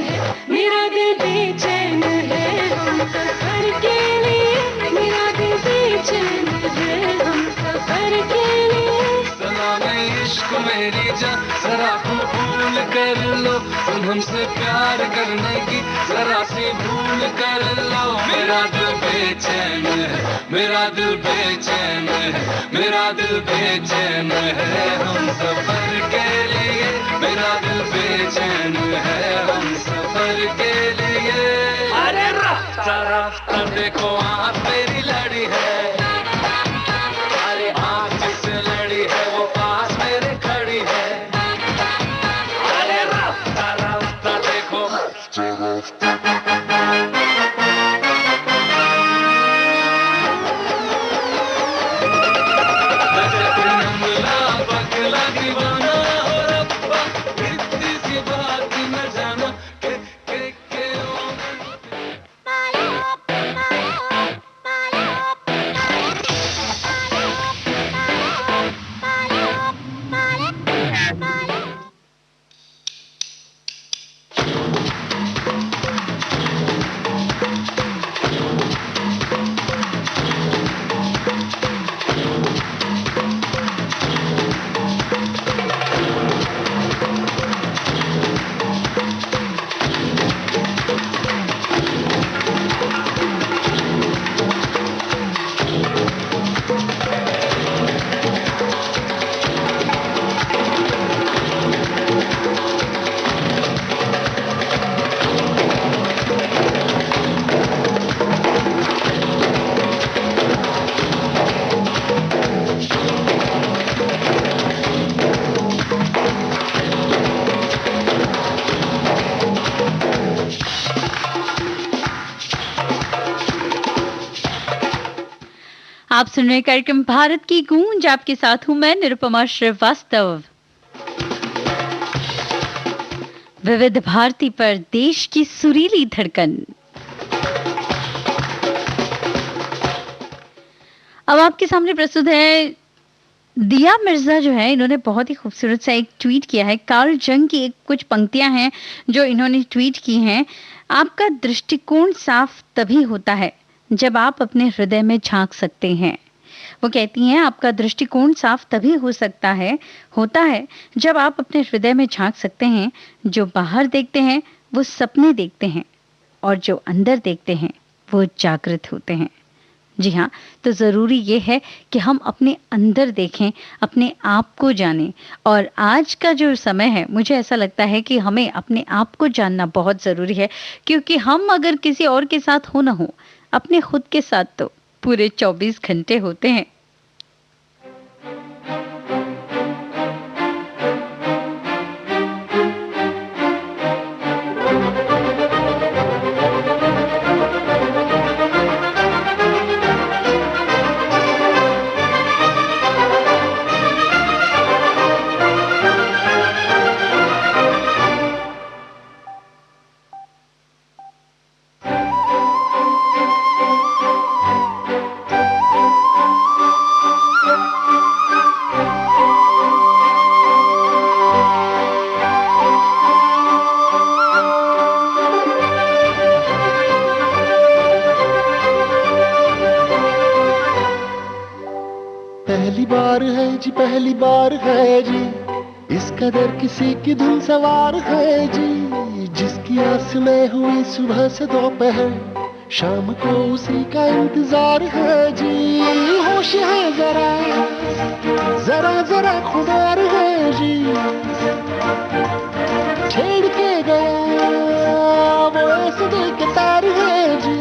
मेरा दिल बेचैन है हम सफर के लिए मेरा दिल बेचैन है हम सफर के लिए। सलामे इश्क मेरी जान जरा को भूल कर लो तुम हमसे प्यार करने की जरा सी भूल कर लो। मेरा दिल बेचैन है मेरा दिल बेचैन है मेरा दिल बेचैन है हम सफर के लिए। मेरा दिल बेचैन है हम सफर के लिए। अरे रास्ता रास्ता देखो आँख मेरी लड़ी है, अरे आँख जिससे लड़ी है वो पास मेरे खड़ी है। अरे रास्ता रास्ता देखो, नमला पगला दीवाना हो रब्बा इतनी सी बात न जाना के आप सुन रहे हैं कार्यक्रम भारत की गूंज। आपके साथ हूं मैं निरुपमा श्रीवास्तव। विविध भारती पर देश की सुरीली धड़कन। अब आपके सामने प्रस्तुत है दिया मिर्जा जो है, इन्होंने बहुत ही खूबसूरत सा एक ट्वीट किया है। कार्ल जंग की एक कुछ पंक्तियां हैं जो इन्होंने ट्वीट की हैं। आपका दृष्टिकोण साफ तभी होता है जब आप अपने हृदय में झांक सकते हैं। वो कहती हैं आपका दृष्टिकोण साफ तभी होता है जब आप अपने हृदय में झांक सकते हैं। जो बाहर देखते हैं वो सपने देखते हैं और जो अंदर देखते हैं वो जागृत होते हैं। जी हाँ, तो ज़रूरी ये है कि हम अपने अंदर देखें, अपने आप को जानें। और आज का जो समय है, मुझे ऐसा लगता है कि हमें अपने आप को जानना बहुत ज़रूरी है, क्योंकि हम अगर किसी और के साथ हो ना हो, अपने खुद के साथ तो पूरे 24 घंटे होते हैं। पहली बार है जी, पहली बार है जी, इस कदर किसी की धुन सवार है जी। जिसकी आस में हुई सुबह से दोपहर, शाम को उसी का इंतजार है जी। होश है जरा जरा जरा खुमार है जी, छेड़ के गया वो ऐसे दिल के तार है जी।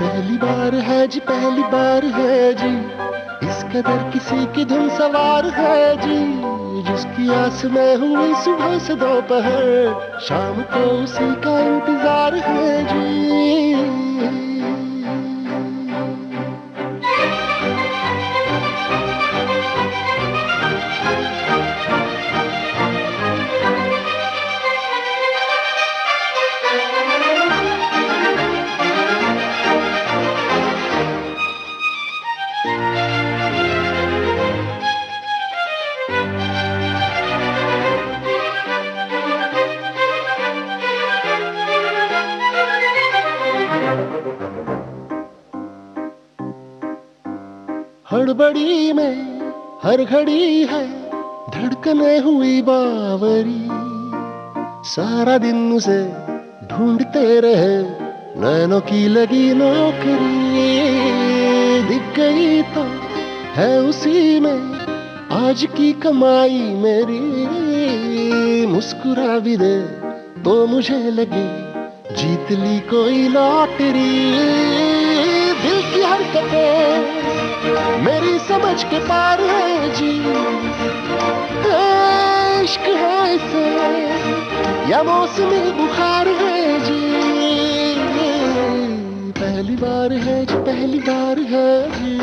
पहली बार है जी, पहली बार है जी, इस कदर किसी की धुन सवार है जी। जिसकी आस में हुई सुबह से दोपहर, शाम को उसी का इंतजार है जी। हड़बड़ी में हर घड़ी है धड़कने हुई बावरी, सारा दिन उसे ढूंढते रहे नैनों की लगी नौकरी। दिख गई तो है उसी में आज की कमाई मेरी, मुस्कुरा भी दे तो मुझे लगे जीत ली कोई लॉटरी। दिल की हरकतें मेरी समझ के पार है जी, इश्क है इसे या मौसमी बुखार है जी। पहली बार है जी, पहली बार है जी।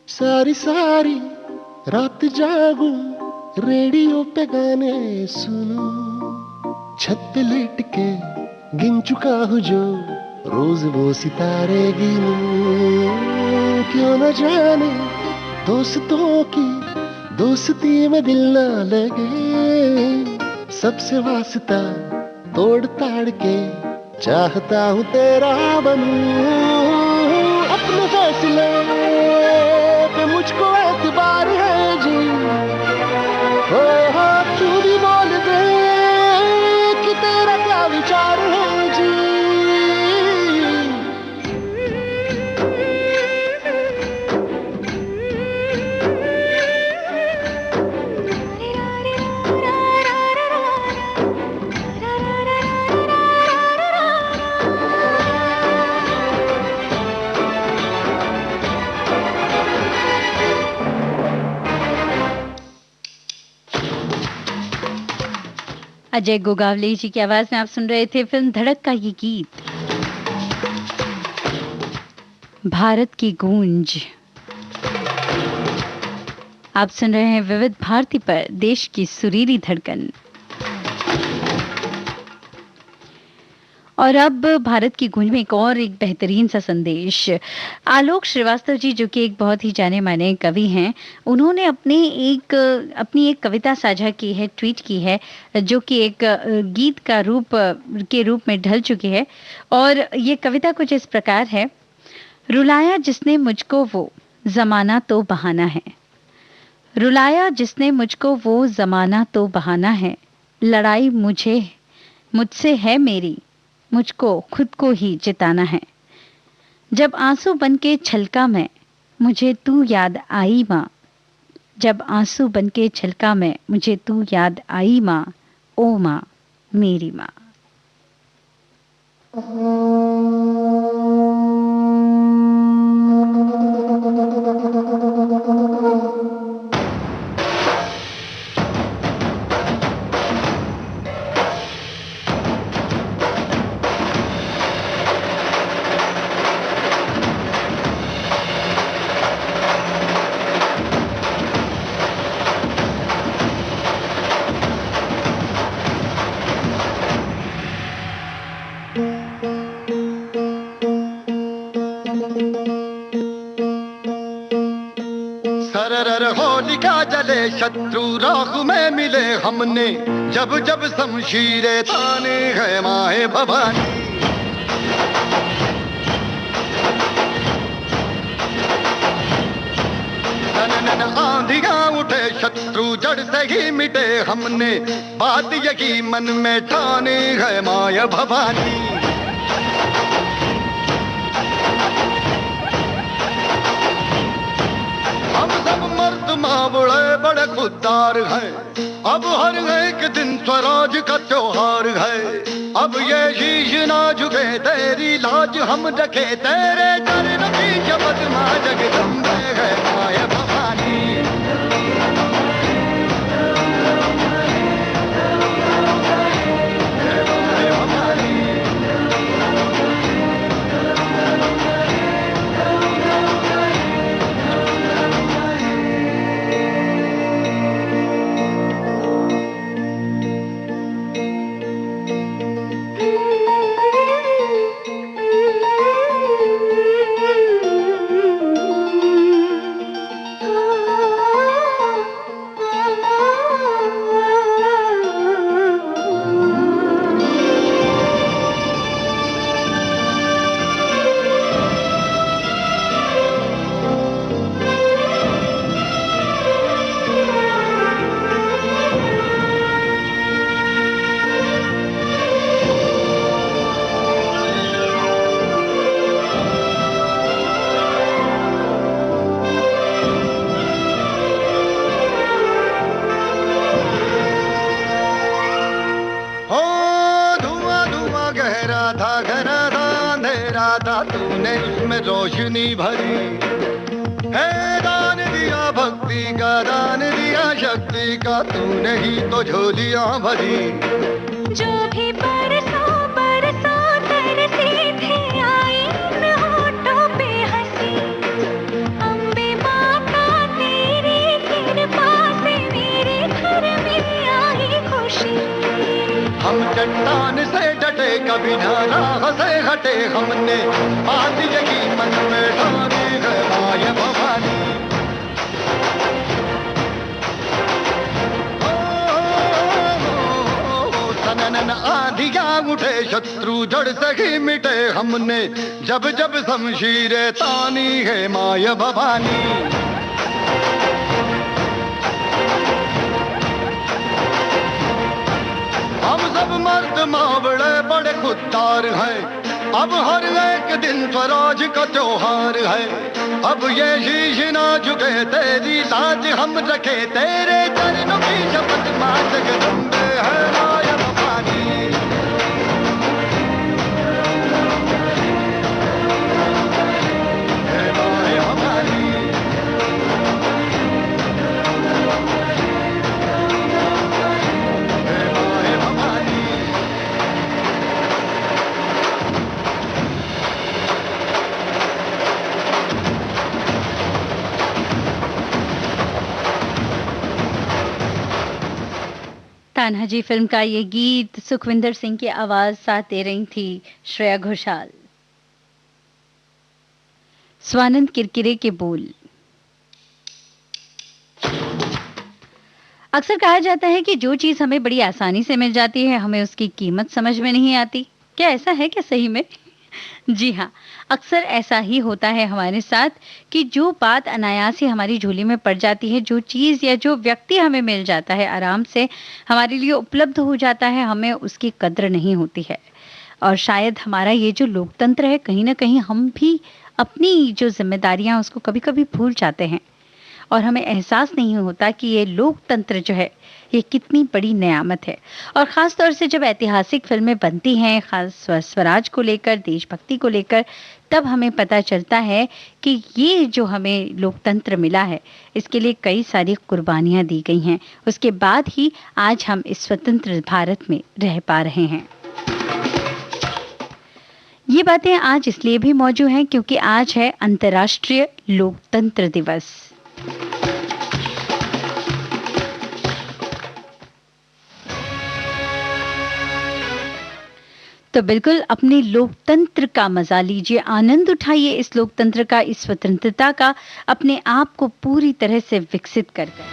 सारी सारी रात जागूं, रेडियो पे गाने सुनूं, छत पे लेट के गिन चुका हूँ जो रोज वो सितारे गिनूं। क्यों न जाने दोस्तों की दोस्ती में दिल ना लगे, सबसे वास्ता तोड़ ताड़ के चाहता हूँ तेरा बनूं। अपने फैसले पे मुझको एतबार है जी, हो तू भी बोल दे कि तेरा क्या विचार है जी। अजय गोगावले जी की आवाज में आप सुन रहे थे फिल्म धड़क का ये गीत, भारत की गूंज। आप सुन रहे हैं विविध भारती पर देश की सुरीली धड़कन। और अब भारत की गूंज में एक बेहतरीन सा संदेश। आलोक श्रीवास्तव जी जो कि एक बहुत ही जाने माने कवि हैं, उन्होंने अपनी एक कविता साझा की है, ट्वीट की है, जो कि एक गीत का के रूप में ढल चुकी है। और ये कविता कुछ इस प्रकार है। रुलाया जिसने मुझको वो जमाना तो बहाना है, रुलाया जिसने मुझको वो जमाना तो बहाना है, लड़ाई मुझसे है मेरी, मुझको खुद को ही जिताना है। जब आंसू बन के छलका मैं, मुझे तू याद आई माँ, जब आंसू बन के छलका मैं, मुझे तू याद आई माँ, ओ माँ मेरी माँ। सरर होलिका जले शत्रु राख में मिले हमने, जब जब शमशीरें ताने है माए भवानी। नन आंधियां उठे शत्रु जड़ से ही मिटे हमने, बात यही मन में ठाने है माया भवानी। हम सब मर्द मावड़े बड़े खुददार हैं, अब हर एक दिन स्वराज का त्योहार है। अब ये शीश ना झुके तेरी लाज हम रखे, तेरे चरण की शपथ माँ जगदम्बे है माया भवानी। तूने उसमें रोशनी भरी है, दान दिया भक्ति का, दान दिया शक्ति का, तूने ही तो झोलियां भरी। जो भी बरसों बरसों तरसे थे आई इन होठों पे हंसी, अम्बे माता तेरी कृपा से मेरे घर में आई खुशी। हम चट्टान से डटे कभी ना राह से हटे, हमने बात यही मन में ठानी है माया भवानी। सनन आंधियां उठे शत्रु जड़ से ही मिटे हमने, जब जब शमशीरें तानी है माया भवानी। हम सब मर्द मावड़े बड़े खुददार हैं, अब हर एक दिन स्वराज का त्योहार है। अब ये शीश ना झुके तेरी लाज हम रखे, तेरे चरणों की शपथ माँ जगदम्बे है माया भवानी। है माया भवानी। तान्हाजी फिल्म का ये गीत सुखविंदर सिंह की आवाज साथ दे रही थी श्रेया घोषाल। स्वानंद किरकिरे के बोल। अक्सर कहा जाता है कि जो चीज हमें बड़ी आसानी से मिल जाती है हमें उसकी कीमत समझ में नहीं आती। क्या ऐसा है क्या सही में? जी हाँ, अक्सर ऐसा ही होता है हमारे साथ कि जो बात अनायास ही हमारी झोली में पड़ जाती है, जो चीज़ या जो व्यक्ति हमें मिल जाता है, आराम से हमारे लिए उपलब्ध हो जाता है, हमें उसकी कद्र नहीं होती है। और शायद हमारा ये जो लोकतंत्र है, कहीं ना कहीं हम भी अपनी जो जिम्मेदारियां उसको कभी कभी भूल जाते हैं और हमें एहसास नहीं होता कि ये लोकतंत्र जो है ये कितनी बड़ी नेयामत है। और ख़ास तौर से जब ऐतिहासिक फिल्में बनती हैं, खास स्वराज को लेकर, देशभक्ति को लेकर, तब हमें पता चलता है कि ये जो हमें लोकतंत्र मिला है इसके लिए कई सारी कुर्बानियां दी गई हैं। उसके बाद ही आज हम इस स्वतंत्र भारत में रह पा रहे हैं। ये बातें आज इसलिए भी मौजूद हैं क्योंकि आज है अंतर्राष्ट्रीय लोकतंत्र दिवस। तो बिल्कुल अपने लोकतंत्र का मजा लीजिए, आनंद उठाइए इस लोकतंत्र का, इस स्वतंत्रता का, अपने आप को पूरी तरह से विकसित करके।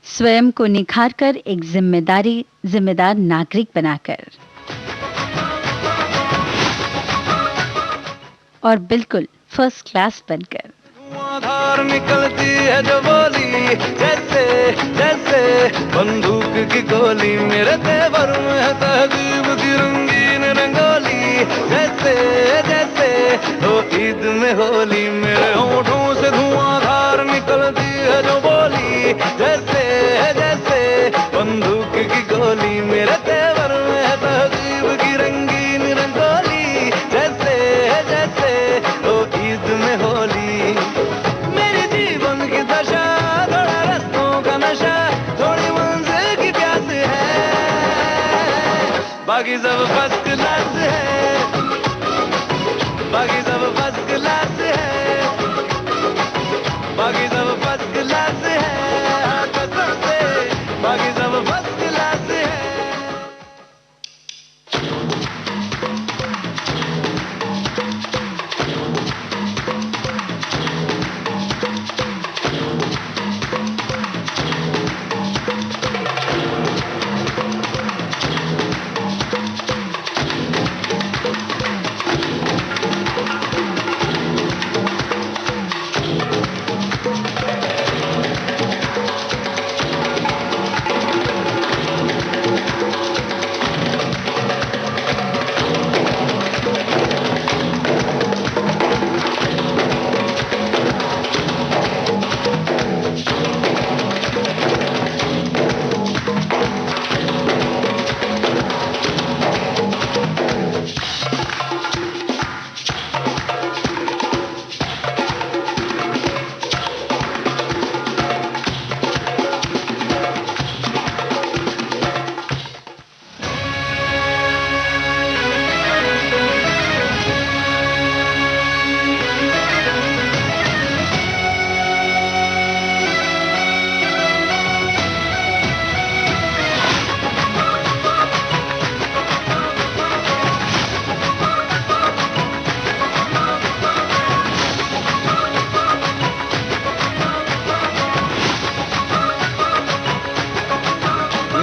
स्वयं को निखार कर एक जिम्मेदार नागरिक बनाकर, और बिल्कुल फर्स्ट क्लास बनकर। धार निकलती है जो बोली, जैसे जैसे बंदूक की गोली, मेरे तेवर में है तहजीब की रंगीन रंगोली, जैसे जैसे तो ईद में होली, मेरे होठों से धुआंधार निकलती है जो बोली, जैसे जैसे बंदूक की गोली, मेरे तेवर में है तहजीब की रंगीन रंगोली, जैसे जैसे तो ईद में होली। बाकी सब फर्स्ट क्लास है, बाकी सब फर्स्ट क्लास है, बाकी सब फर्स्ट क्लास है, कसम से बाकी सब फर्स्ट क्लास है।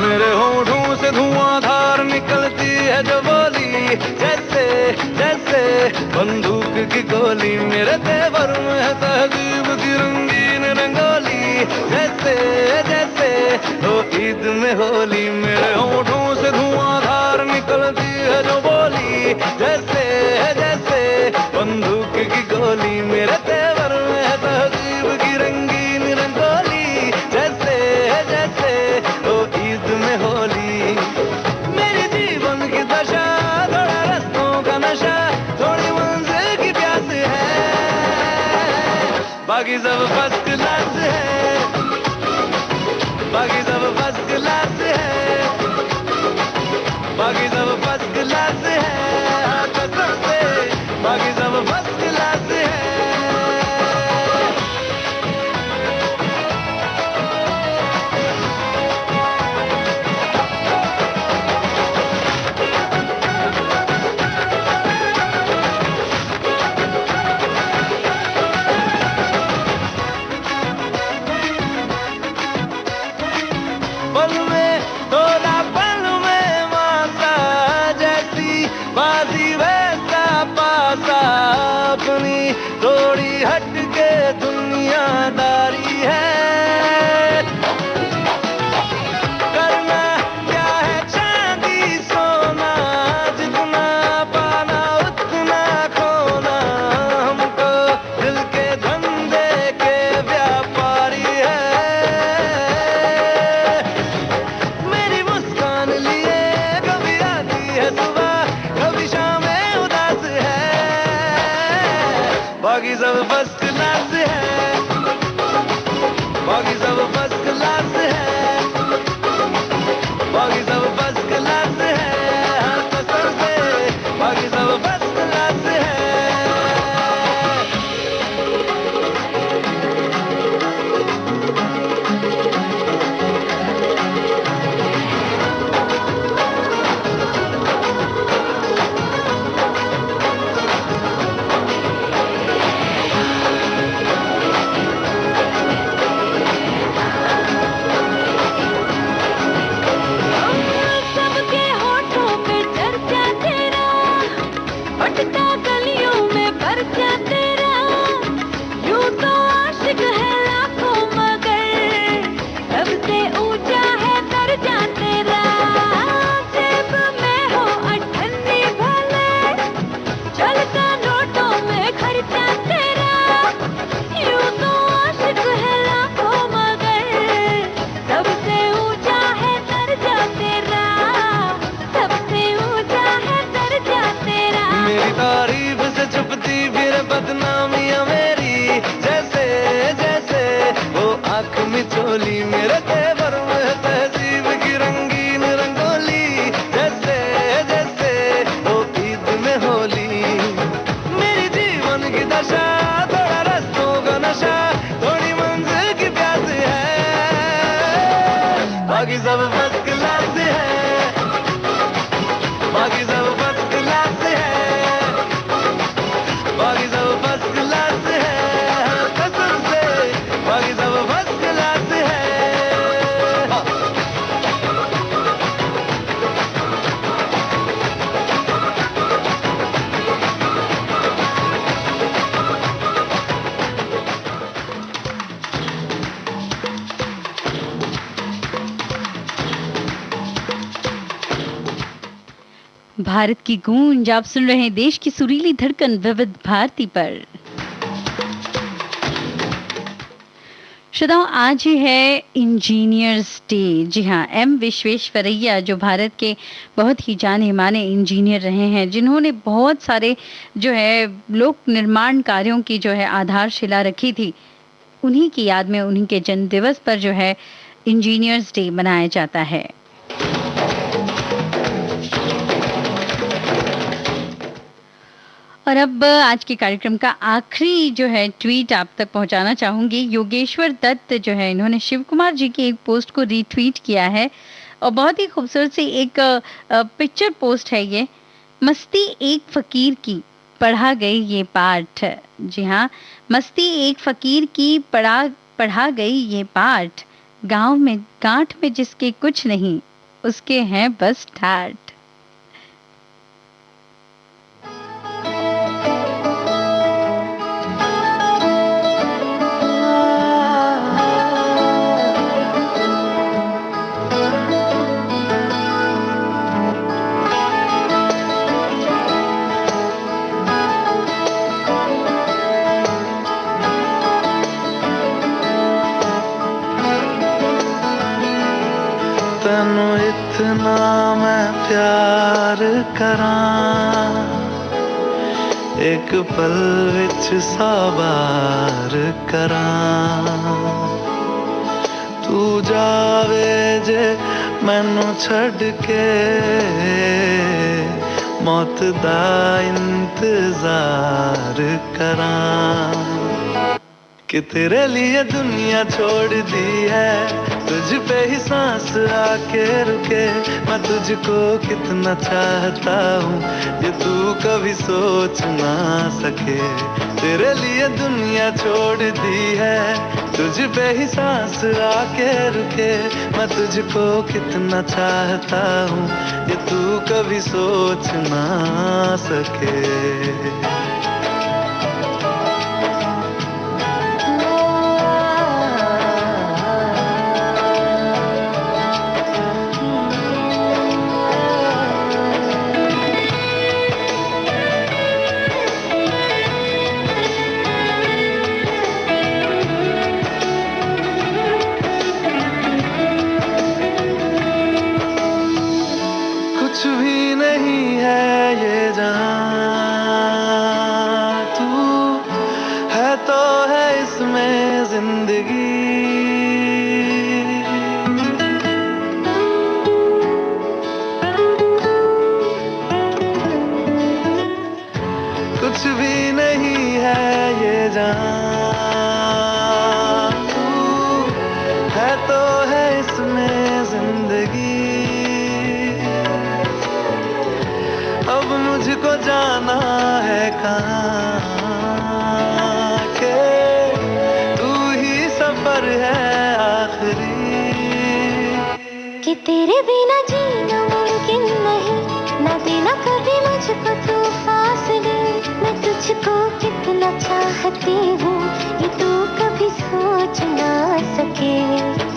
मेरे होठों से धुआंधार निकलती है जो बोली, जैसे जैसे बंदूक की गोली, मेरे तेवर में है तहजीब की रंगीन रंगोली, जैसे जैसे तो ईद में होली, मेरे होठों से धुआंधार निकलती है जो बोली, जैसे जैसे बंदूक की गोली, मेरे तेवर में है तहजीब की रंगीन रंगोली, जैसे जैसे तो ईद में होली। मेरी जीवन की दशा थोड़ा रस्तों का नशा, थोड़ी मंजिल की प्यास है, बाकी सब फर्स्ट क्लास है, बाकी सब फर्स्ट क्लास है, बाकी सब फर्स्ट क्लास है, कसम से बाकी सब फर्स्ट क्लास है। हट के दुनियादारी है। करना क्या है चांदी सोना, जितना पाना उतना खोना, हमको दिल के धंधे के व्यापारी है। मेरी मुस्कान लिए कभी आती है सुबह, कभी शामें उदास है, बाकी सब फर्स्ट क्लास है, बाकी सब फर्स्ट क्लास है, बाकी सब फर्स्ट क्लास है, हर कसर से बाकी सब फर्स्ट क्लास है। सबके होठों पे चर्चा तेरा, भटका गलियों में परचा तेरा, यूं तो आशिक है लाखों मगर सबसे ऊंचा है दर्जा तेरा। जेब में हो अठन्नी भले, चलता नोटों में खर्चा तेरा, यूं तो आशिक है लाखों मगर सबसे ऊंचा है दर्जा तेरा, सबसे ऊंचा है दर्जा तेरा। मेरी तारीफ से छुपती फिर बदनामियां मेरी, जैसे जैसे वो आंख मिचोली मेरे तेवर में तहजीब की रंगीन रंगोली, जैसे जैसे वो ईद में होली। मेरी जीवन की दशा थोड़ा रस्तों का नशा, थोड़ी मंजिल की प्यास है, बाकी सब फर्स्ट क्लास है, बाकी सब फर्स्ट क्लास है, बाकी सब फर्स्ट क्लास है, हर कसम से बाकी सब फर्स्ट क्लास है। भारत की गूंज आप सुन रहे हैं, देश की सुरीली धड़कन विविध भारती पर। श्रोताओं, आज ही है इंजीनियर्स डे। जी हाँ, एम विश्वेश्वरैया जो भारत के बहुत ही जाने माने इंजीनियर रहे हैं, जिन्होंने बहुत सारे जो है लोक निर्माण कार्यों की जो है आधारशिला रखी थी, उन्हीं की याद में उन्हीं के जन्म दिवस पर जो है इंजीनियर्स डे मनाया जाता है। और अब आज के कार्यक्रम का आखिरी जो है ट्वीट आप तक पहुंचाना चाहूंगी। योगेश्वर दत्त जो है, इन्होंने शिव कुमार जी की एक पोस्ट को रीट्वीट किया है और बहुत ही खूबसूरत सी एक पिक्चर पोस्ट है ये। मस्ती एक फकीर की पढ़ा गई ये पाठ। जी हाँ, मस्ती एक फकीर की पढ़ा गई ये पाठ, गांव में गांठ में जिसके कुछ नहीं, उसके हैं बस ठाठ। तैनू इतना मैं प्यार करां, एक पल विच साबार करां, तू जावे जे मैनू छड़ के, मौत दा इंतजार करां, कि तेरे लिए दुनिया छोड़ दी है, तुझ पे ही सांस आके रुके, मैं तुझको कितना चाहता हूँ ये तू कभी सोच ना सके। तेरे लिए दुनिया छोड़ दी है, तुझ पे ही सांस आके रुके, मैं तुझको कितना चाहता हूँ ये तू कभी सोच ना सके। जिंदगी। कुछ भी नहीं है ये जान, तू है तो है इसमें जिंदगी। अब मुझको जाना है कहाँ के तू ही सफर है आखिरी। कि तेरे बिना जीना मुमकिन नहीं, ना देना कभी मुझको तू फासले। मैं तुझको कितना चाहती हूँ ये तू कभी सोच ना सके।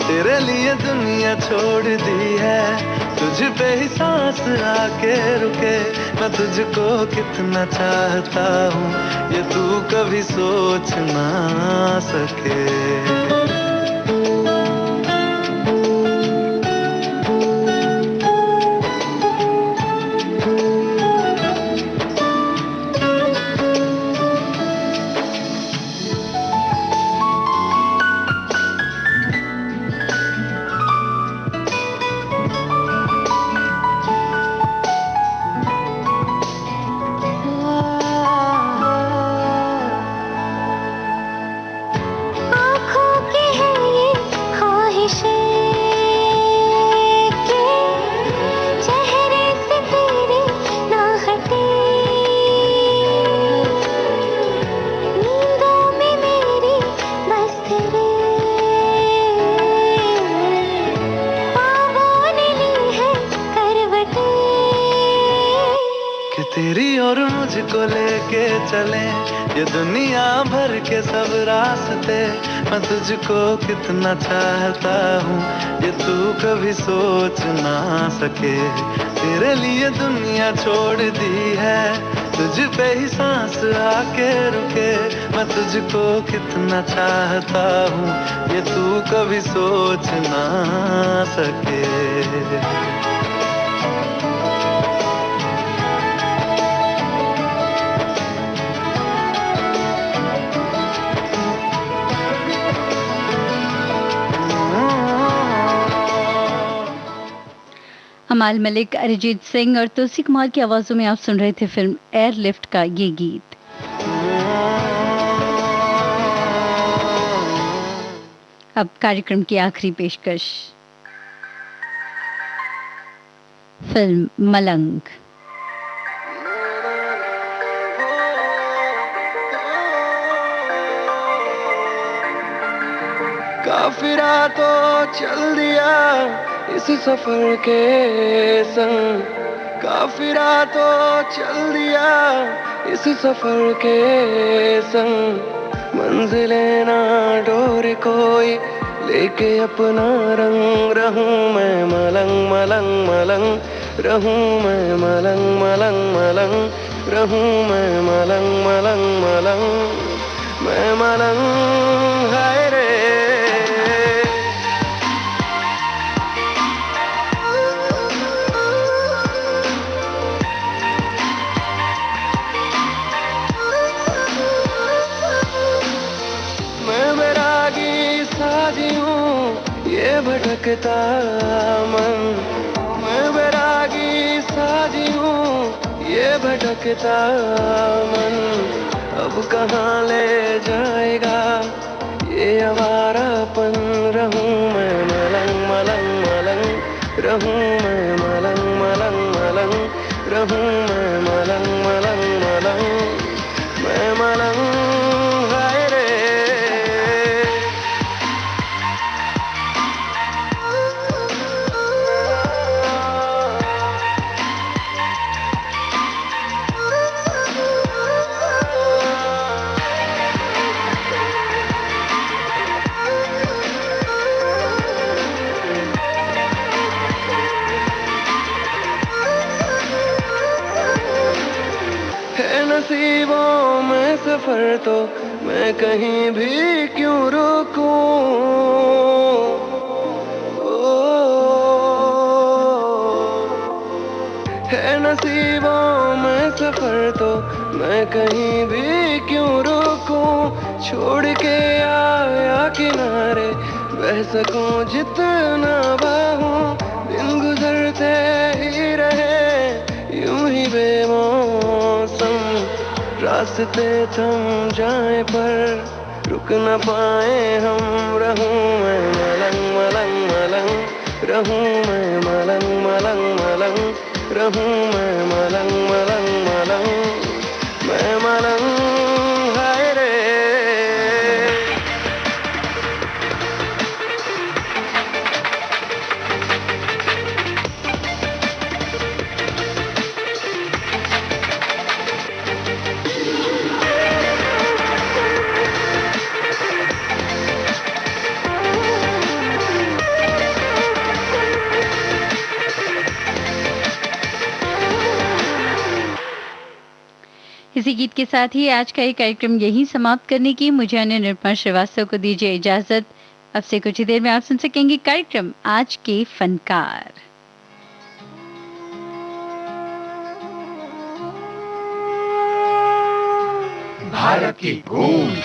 तेरे लिए दुनिया छोड़ दी है, तुझ पे ही सांस आके रुके। मैं तुझको कितना चाहता हूँ ये तू कभी सोच ना सके। आँखों की है ये ख्वाहिशें कि चेहरे से तेरे ना हटे। नींदों में मेरी बस तेरे ख्वाबों ने ली है करवटें। कि तेरी और मुझको लेके चले ये दुनिया भर के सब रास्ते। मैं तुझको कितना चाहता हूँ ये तू कभी सोच ना सके। तेरे लिए दुनिया छोड़ दी है, तुझ पे ही सांस आके रुके। मैं तुझको कितना चाहता हूँ ये तू कभी सोच ना सके। हमाल मलिक, अरिजीत सिंह और तुलसी कुमार की आवाजों में आप सुन रहे थे फिल्म एयरलिफ्ट का ये गीत। अब कार्यक्रम की आखिरी पेशकश, फिल्म मलंग। काफिरा तो चल दिया इस सफर के संग, काफिरा तो चल दिया इस सफर के संग। मंजिलें ना डोरे कोई लेके अपना रंग। रहूं मैं मलंग मलंग मलंग, रहूं मैं मलंग मलंग मलंग, रहूं मैं मलंग मलंग मलंग। मैं मलंग हाय रे। ये भटकता मन, मैं बैरागी साजी हूँ ये भटकता मन। अब कहाँ ले जाएगा ये आवारापन। रहूं मैं मलंग मलंग मलंग, रहूं मैं मलंग मलंग मलंग, रहूं मैं मलंग मलंग मलंग। मैं मलंग हाय रे। नसीबों में सफर तो मैं कहीं भी क्यों रुकूं। है नसीबों में सफर तो मैं कहीं भी क्यों रुकूं। छोड़ के आया किनारे बह सकूं जितना बाहों दिन गुजरते ही रहे यूं ही बेमौसम रास्ते थम जाए पर रुक न पाए हम रहूं मैं मलंग मलंग मलंग रहूं मैं मलंग मलंग मलंग रहूं मैं मलंग मलंग मलंग मैं मलंग हाय रे इसी गीत के साथ ही आज का ये कार्यक्रम यहीं समाप्त करने की मुझे यानी निरुपमा श्रीवास्तव को दीजिए इजाजत। अब से कुछ ही देर में आप सुन सकेंगे कार्यक्रम आज के फनकार। भारत की गूंज